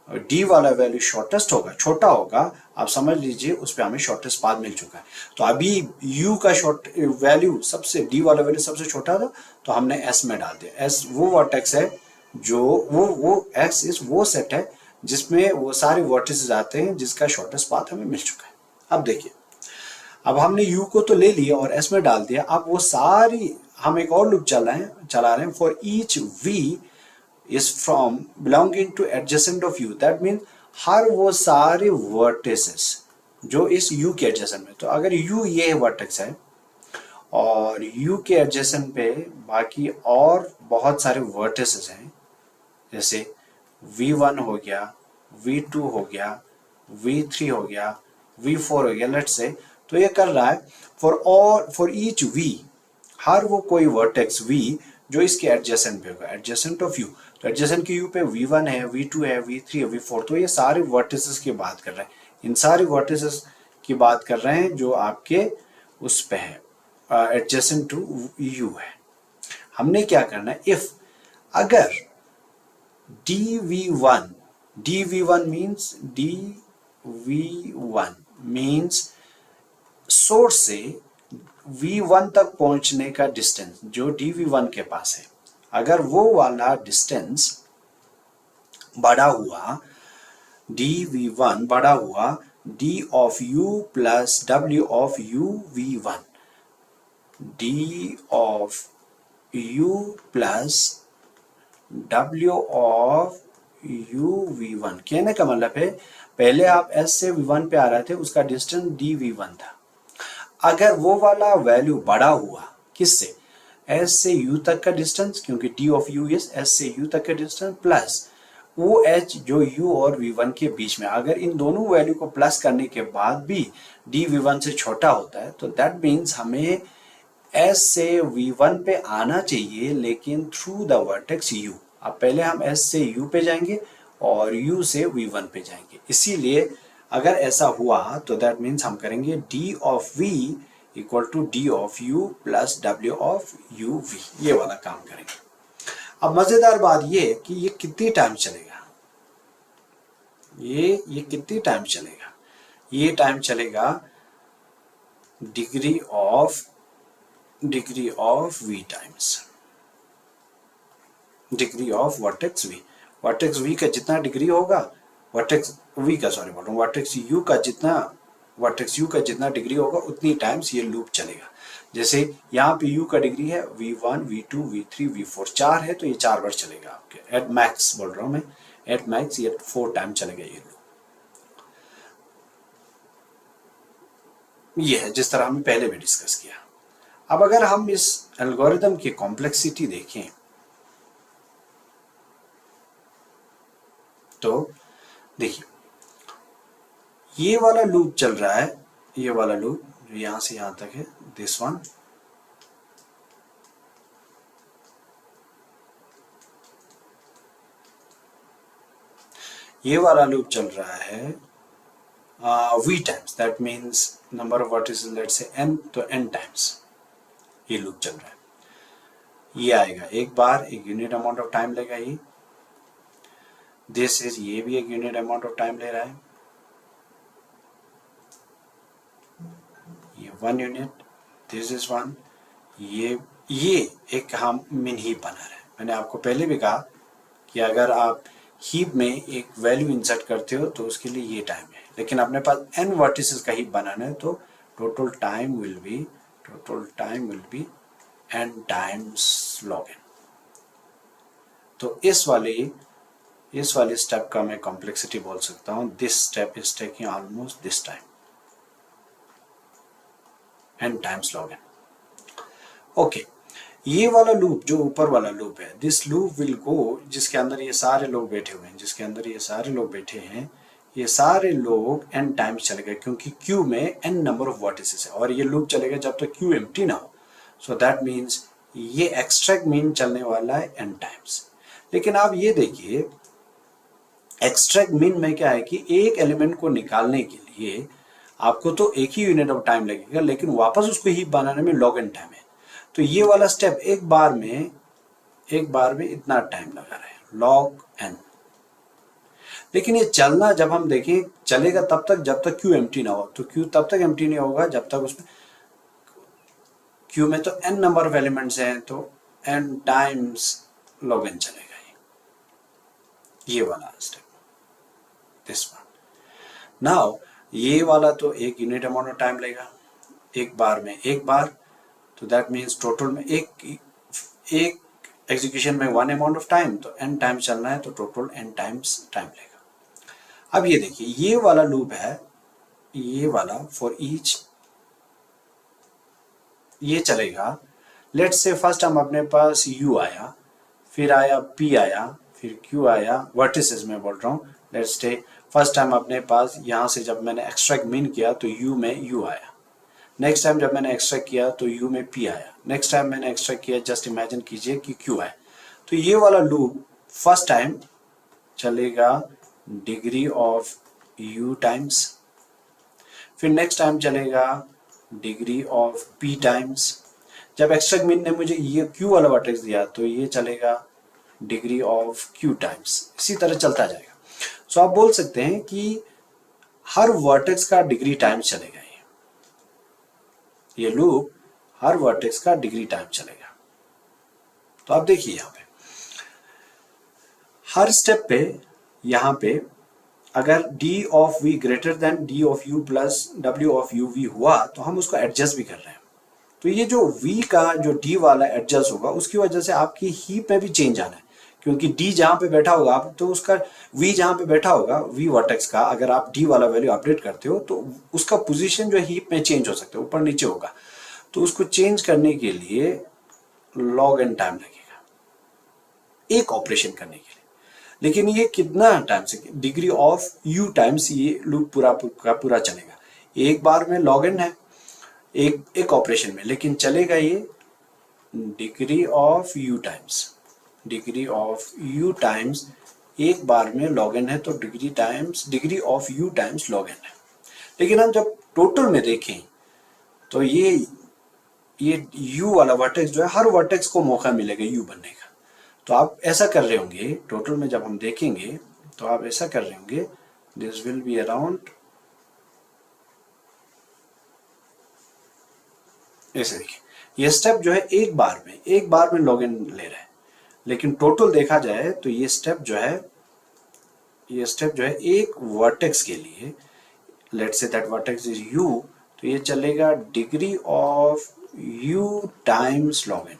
डी वाला वैल्यू शॉर्टेस्ट होगा, छोटा होगा, आप समझ लीजिए उस पर हमें शॉर्टेस्ट पाथ मिल चुका है। तो अभी यू का शॉर्ट वैल्यू सबसे, डी वाला वैल्यू सबसे छोटा था, तो हमने एस में डाल दिया। एस वो वर्टेक्स है जो वो एक्स इस वो सेट है जिसमें वो सारे वर्टिसेस आते हैं जिसका शॉर्टेस्ट पाथ हमें मिल चुका है। अब देखिए, अब हमने यू को तो ले लिया और एस में डाल दिया। अब वो सारी, हम एक और लूप चला रहे हैं, for each V is from belonging to adjacent of u, that means हर वो सारे वर्टिसेस जो इस u के एडजेसेंट में, तो अगर u ये वर्टेक्स है और u के एडजेसेंट पे बाकी और बहुत सारे वर्टिसेस हैं, जैसे v1 हो गया, v2 हो गया, v3 हो गया, v4 हो गया, लेट्स से, तो ये कर रहा है फॉर ईच v, हर वो कोई वर्टेक्स v जो इसके एडजेसेंट पे होगा, एडजेसेंट ऑफ u, तो एडजेसेंट के u पे v1 है, v2 है, v3 है, v4, तो ये सारे वर्टिसेस की बात कर रहे हैं, इन सारे वर्टिसेस की बात कर रहे हैं जो आपके उस पे है, एडजेसेंट टू u है। हमने क्या करना है, इफ अगर dv1 मीन्स सोर्स से v1 तक पहुंचने का डिस्टेंस जो dv1 के पास है, अगर वो वाला डिस्टेंस बड़ा हुआ, dv1 बड़ा हुआ d of u plus w of u v1, d of u plus w of u v1, कहने का मतलब है पहले आप s से v1 पे आ रहे थे, उसका डिस्टेंस dv1 था। अगर वो वाला वैल्यू बड़ा हुआ, किससे, s से u तक का डिस्टेंस, क्योंकि d of u is s से u तक का डिस्टेंस, प्लस वो h जो u और v1 के बीच में, अगर इन दोनों वैल्यू को प्लस करने के बाद भी d v1 से छोटा होता है, तो दैट मीन्स हमें s से v1 पे आना चाहिए, लेकिन थ्रू द वर्टेक्स u। अब पहले हम s से u पे जाएंगे और u से v1 पे जाएंगे। इसीलिए अगर ऐसा हुआ तो दैट मीन्स हम करेंगे d of v equal to d of u plus w of u v, ये वाला काम करेंगे। अब मजेदार बात ये कि ये कितनी टाइम चलेगा, ये कितनी टाइम चलेगा, ये टाइम चलेगा degree of v times degree of vertex v। Vertex v का जितना डिग्री होगा, वर्टेक्स u का जितना डिग्री होगा उतनी टाइम्स ये लूप चलेगा। जैसे यहाँ पे u का डिग्री है v1, v2, v3, v4, 4 है, तो ये 4 बार चलेगा आपके, एट मैक्स बोल रहा हूँ मैं, एट मैक्स ये 4 टाइम चलेगा ये लूप। ये है जिस तरह हमने पहले भी डिस्कस किया। अब अगर हम इस एल्गोरिथम की कॉम्प्लेक्सिटी देखें तो देखिए, ये वाला लूप चल रहा है, ये वाला लूप जो यहां से यहां तक है, दिस वन, ये वाला लूप चल रहा है v times, that means number of vertices let's say n, तो n टाइम्स ये लूप चल रहा है। ये आएगा एक बार, एक यूनिट अमाउंट ऑफ टाइम लेगा ये, दिस इज, ये भी एक यूनिट अमाउंट ऑफ टाइम ले रहा है, ये 1 यूनिट, दिस इज 1, ये एक हम मिन हीप बना रहे हैं। मैंने आपको पहले भी कहा कि अगर आप हीप में एक वैल्यू इंसर्ट करते हो तो उसके लिए ये टाइम है, लेकिन अपने पास n वर्टिसेस का हीप बनाना है तो total time will be n times log n। तो इस वाले स्टेप का मैं कॉम्प्लेक्सिटी बोल सकता हूं, this step is taking almost this time, n times log n। Okay, ये वाला लूप जो ऊपर वाला लूप है, दिस लूप विल गो, जिसके अंदर ये सारे लोग बैठे हुए हैं, ये सारे लोग n टाइम्स चलेगा, क्योंकि Q में n नंबर ऑफ वर्टिसेस है और ये लूप चलेगा जब तक Q एम्प्टी ना हो। सो दैट मीन्स ये एक्सट्रैक्ट मीन चलने वाला है n टाइम्स। लेकिन आप ये देखिए, एक्सट्रैक्ट मीन में क्या है कि एक एलिमेंट को निकालने के लिए आपको तो एक ही यूनिट ऑफ टाइम लगेगा, लेकिन वापस उसको हीप बनाने में log n टाइम है। तो ये वाला स्टेप एक बार में इतना टाइम लगा रहा है, log n। लेकिन ये चलना जब हम देखें चलेगा तब तक जब तक Q एम्प्टी ना हो, तो Q तब तक एम्प्टी नहीं होगा जब तक उसमें, Q में तो n नंबर ऑफ एलिमेंट्स हैं, तो n टाइम्स log n चलेगा ये वाला स्टेप, दिस वन। नाउ ये वाला तो एक यूनिट अमाउंट ऑफ टाइम लेगा, एक बार, तो दैट मीन्स टोटल में एक एग्जीक्यूशन में 1 अमाउंट ऑफ टाइम, तो n टाइम्स चलना है तो टोटल n टाइम्स टाइम लेगा। अब ये देखिए, ये वाला लूप है, ये वाला फॉर ईच ये चलेगा। लेट्स से फर्स्ट हम अपने पास u आया, फिर आया p आया, फिर q आया, वर्टिसेस में बोल रहा हूँ। लेट्स से फर्स्ट टाइम अपने पास यहाँ से जब मैंने एक्सट्रैक्ट मीन किया तो u में u आया, नेक्स्ट टाइम जब मैंने एक्सट्रैक्ट किया तो u में p आया, नेक्स्ट टाइम मैंने एक्सट्रैक्ट किया, जस्ट इमेजिन कीजिए कि q आया। तो ये वाला लूप फर्स्ट टाइम चलेगा डिग्री ऑफ u टाइम्स, फिर नेक्स्ट टाइम चलेगा डिग्री ऑफ p टाइम्स। जब एक्सट्रैक्ट मीन ने मुझे ये q वाला वर्टेक्स दिया तो ये चलेगा डिग्री ऑफ q टाइम्स, इसी तरह चलता जाएगा। सो आप बोल सकते हैं कि हर वर्टेक्स का डिग्री टाइम्स चलेगा, ये लूप हर वर्टेक्स का डिग्री टाइम चलेगा। तो आप देखिए यहाँ पे हर स्टेप पे, यहाँ पे अगर d of v greater than d of u plus w of u v हुआ तो हम उसको एडजस्ट भी कर रहे हैं। तो ये जो v का जो d वाला एडजस्ट होगा उसकी वजह से आपकी हीप में भी चेंज आना है, क्योंकि d जहां पे बैठा होगा आप, तो उसका v जहां पे बैठा होगा v वर्टेक्स का, अगर आप d वाला वैल्यू अपडेट करते हो तो उसका पोजीशन जो हीप में चेंज हो सकता है, ऊपर नीचे होगा। तो उसको चेंज करने के लिए log n टाइम लगेगा एक ऑपरेशन करने के लिए। लेकिन ये कितना टाइम से, डिग्री ऑफ u टाइम्स ये लूप पूरा चलेगा। एक बार में log n है एक ऑपरेशन में, लेकिन चलेगा ये डिग्री ऑफ u टाइम्स एक बार में log n है, तो degree of u times log n है। लेकिन हम जब टोटल में देखें तो ये u वाला वर्टेक्स जो है, हर वर्टेक्स को मौका मिलेगा u बनने का। तो आप ऐसा कर रहे होंगे टोटल में, जब हम देखेंगे तो आप ऐसा कर रहे होंगे, दिस विल बी अराउंड, ऐसे देखिए ये स्टेप जो है एक बार में log n ले रहा है। लेकिन टोटल देखा जाए तो ये स्टेप जो है एक वर्टेक्स के लिए, let's say that vertex is u, तो ये चलेगा degree of u times log n।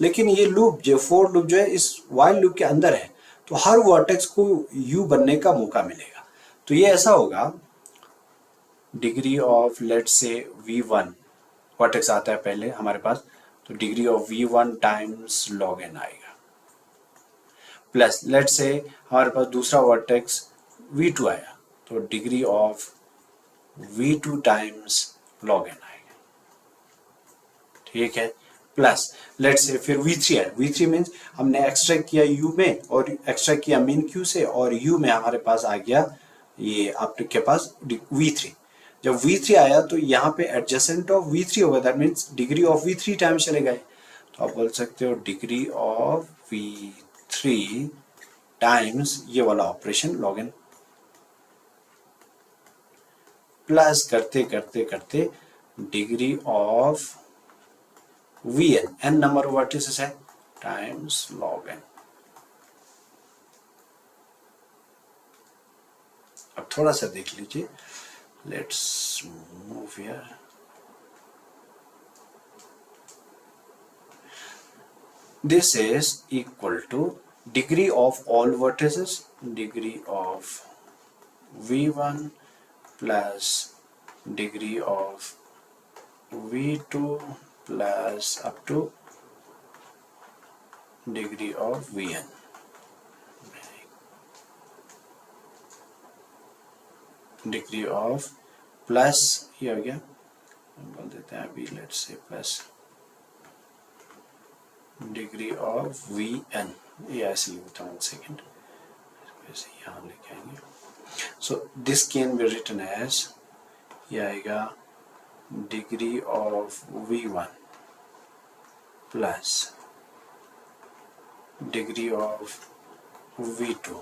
लेकिन ये लूप जो फोर लूप जो है इस while लूप के अंदर है, तो हर वर्टेक्स को u बनने का मौका मिलेगा। तो ये ऐसा होगा, degree of let's say v1 vertex आता है पहले हमारे पास, तो degree of v1 times log n आएगा, प्लस लेट्स से हमारे पास दूसरा वर्टेक्स v2 आया, तो degree of v2 times log n आएगा। ठीक है, प्लस लेट्स से फिर v3 है, v3 मीन्स हमने एक्सट्रैक्ट किया u में और एक्सट्रैक्ट किया मीन q से और u में हमारे पास आ गया ये आपके पास v3। जब v3 आया तो यहाँ पे एडजेसेंट ऑफ v3 होगा, that means degree of v3 times चले गए, तो आप बोल सकते हो डिग्री ऑफ v3 टाइम्स ये वाला ऑपरेशन लॉग एन, प्लस करते करते करते degree of Vn, n number of vertices है, टाइम्स लॉग n। अब थोड़ा सा देख लीजिए, let's move here. This is equal to degree of all vertices, degree of v1 plus degree of v2 plus up to degree of Vn। Degree of plus ये हो गया, बोल देते हैं अभी, let's say plus degree of Vn, ये ऐसे लिखता हूँ, 1 सेकेंड, वैसे यहाँ लेके आएंगे। So this can be written as, ये आएगा degree of v1 plus degree of v2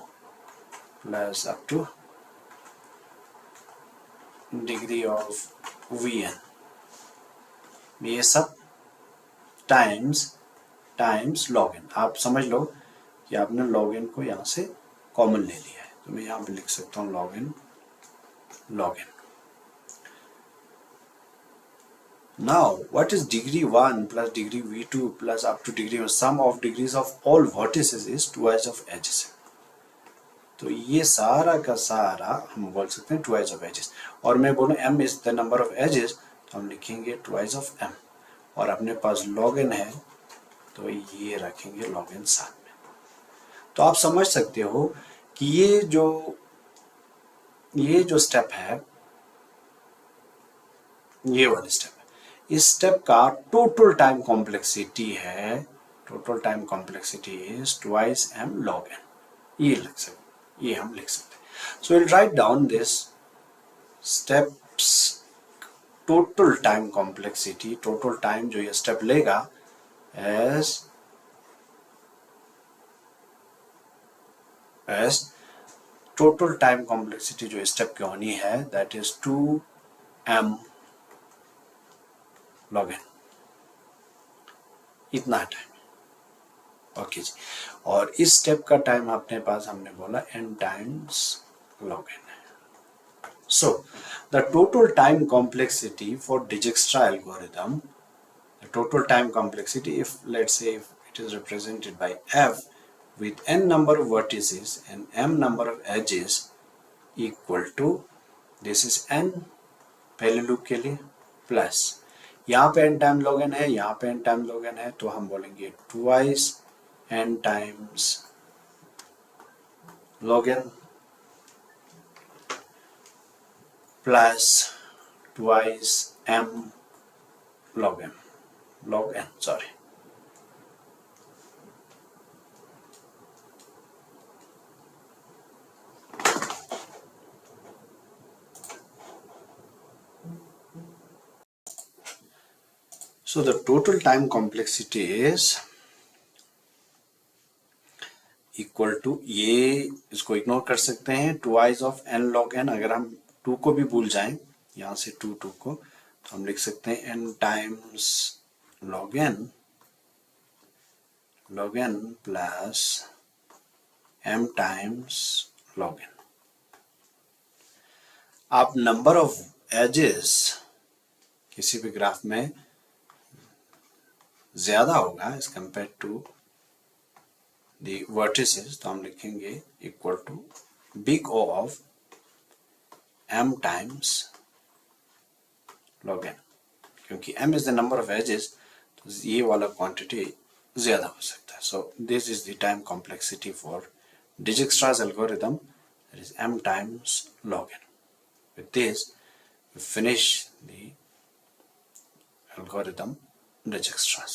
plus up to degree of vn, ये सब टाइम्स log n। आप समझ लो कि आपने log n को यहाँ से कॉमन ले लिया है, तो मैं यहाँ पे लिख सकता हूँ log n। Now, what is degree 1 plus degree v2 plus up to degree 1? Sum of degrees of all vertices is twice of edges। तो ये सारा का सारा हम बोल सकते हैं twice of edges, और मैं बोलूँ m is the number of edges, तो हम लिखेंगे twice of m, और अपने पास log n है तो ये रखेंगे log n साथ में। तो आप समझ सकते हो कि ये जो स्टेप है, ये वाली स्टेप, इस स्टेप का टोटल टाइम कॉम्प्लेक्सिटी है, total time complexity is twice m log n, ये हम लिख सकते हैं। So will write down this steps total time complexity, total time जो ये स्टेप लेगा एज टोटल टाइम कॉम्प्लेक्सिटी जो स्टेप की होनी है, that is 2m log n, इतना टाइम। ओके जी, और इस स्टेप का टाइम अपने पास हमने बोला n टाइम्स log n है। So the total time complexity for Dijkstra algorithm, the total time complexity if let's say if it is represented by f with n number of vertices and m number of edges equal to, this is n पहले लूप के लिए, प्लस यहाँ पे n टाइम log n है, यहाँ पे n टाइम log n है, तो हम बोलेंगे twice n times log n plus twice m log n, sorry. So the total time complexity is equal to, ये इसको इग्नोर कर सकते हैं, twice of n log n। अगर हम 2 को भी भूल जाएं, यहाँ से 2 को, तो हम लिख सकते हैं n times log n plus m times log n। आप नंबर ऑफ एजेस किसी भी ग्राफ में ज्यादा होगा edge compare to the vertices, तो हम लिखेंगे equal to big O of m times log n, क्योंकि m is the number of edges, तो ये वाला क्वांटिटी ज्यादा हो सकता है। So this is the time complexity for डिजिक्स्ट्रा's algorithm, that is m times log n। With this we finish the algorithm Dijkstra's।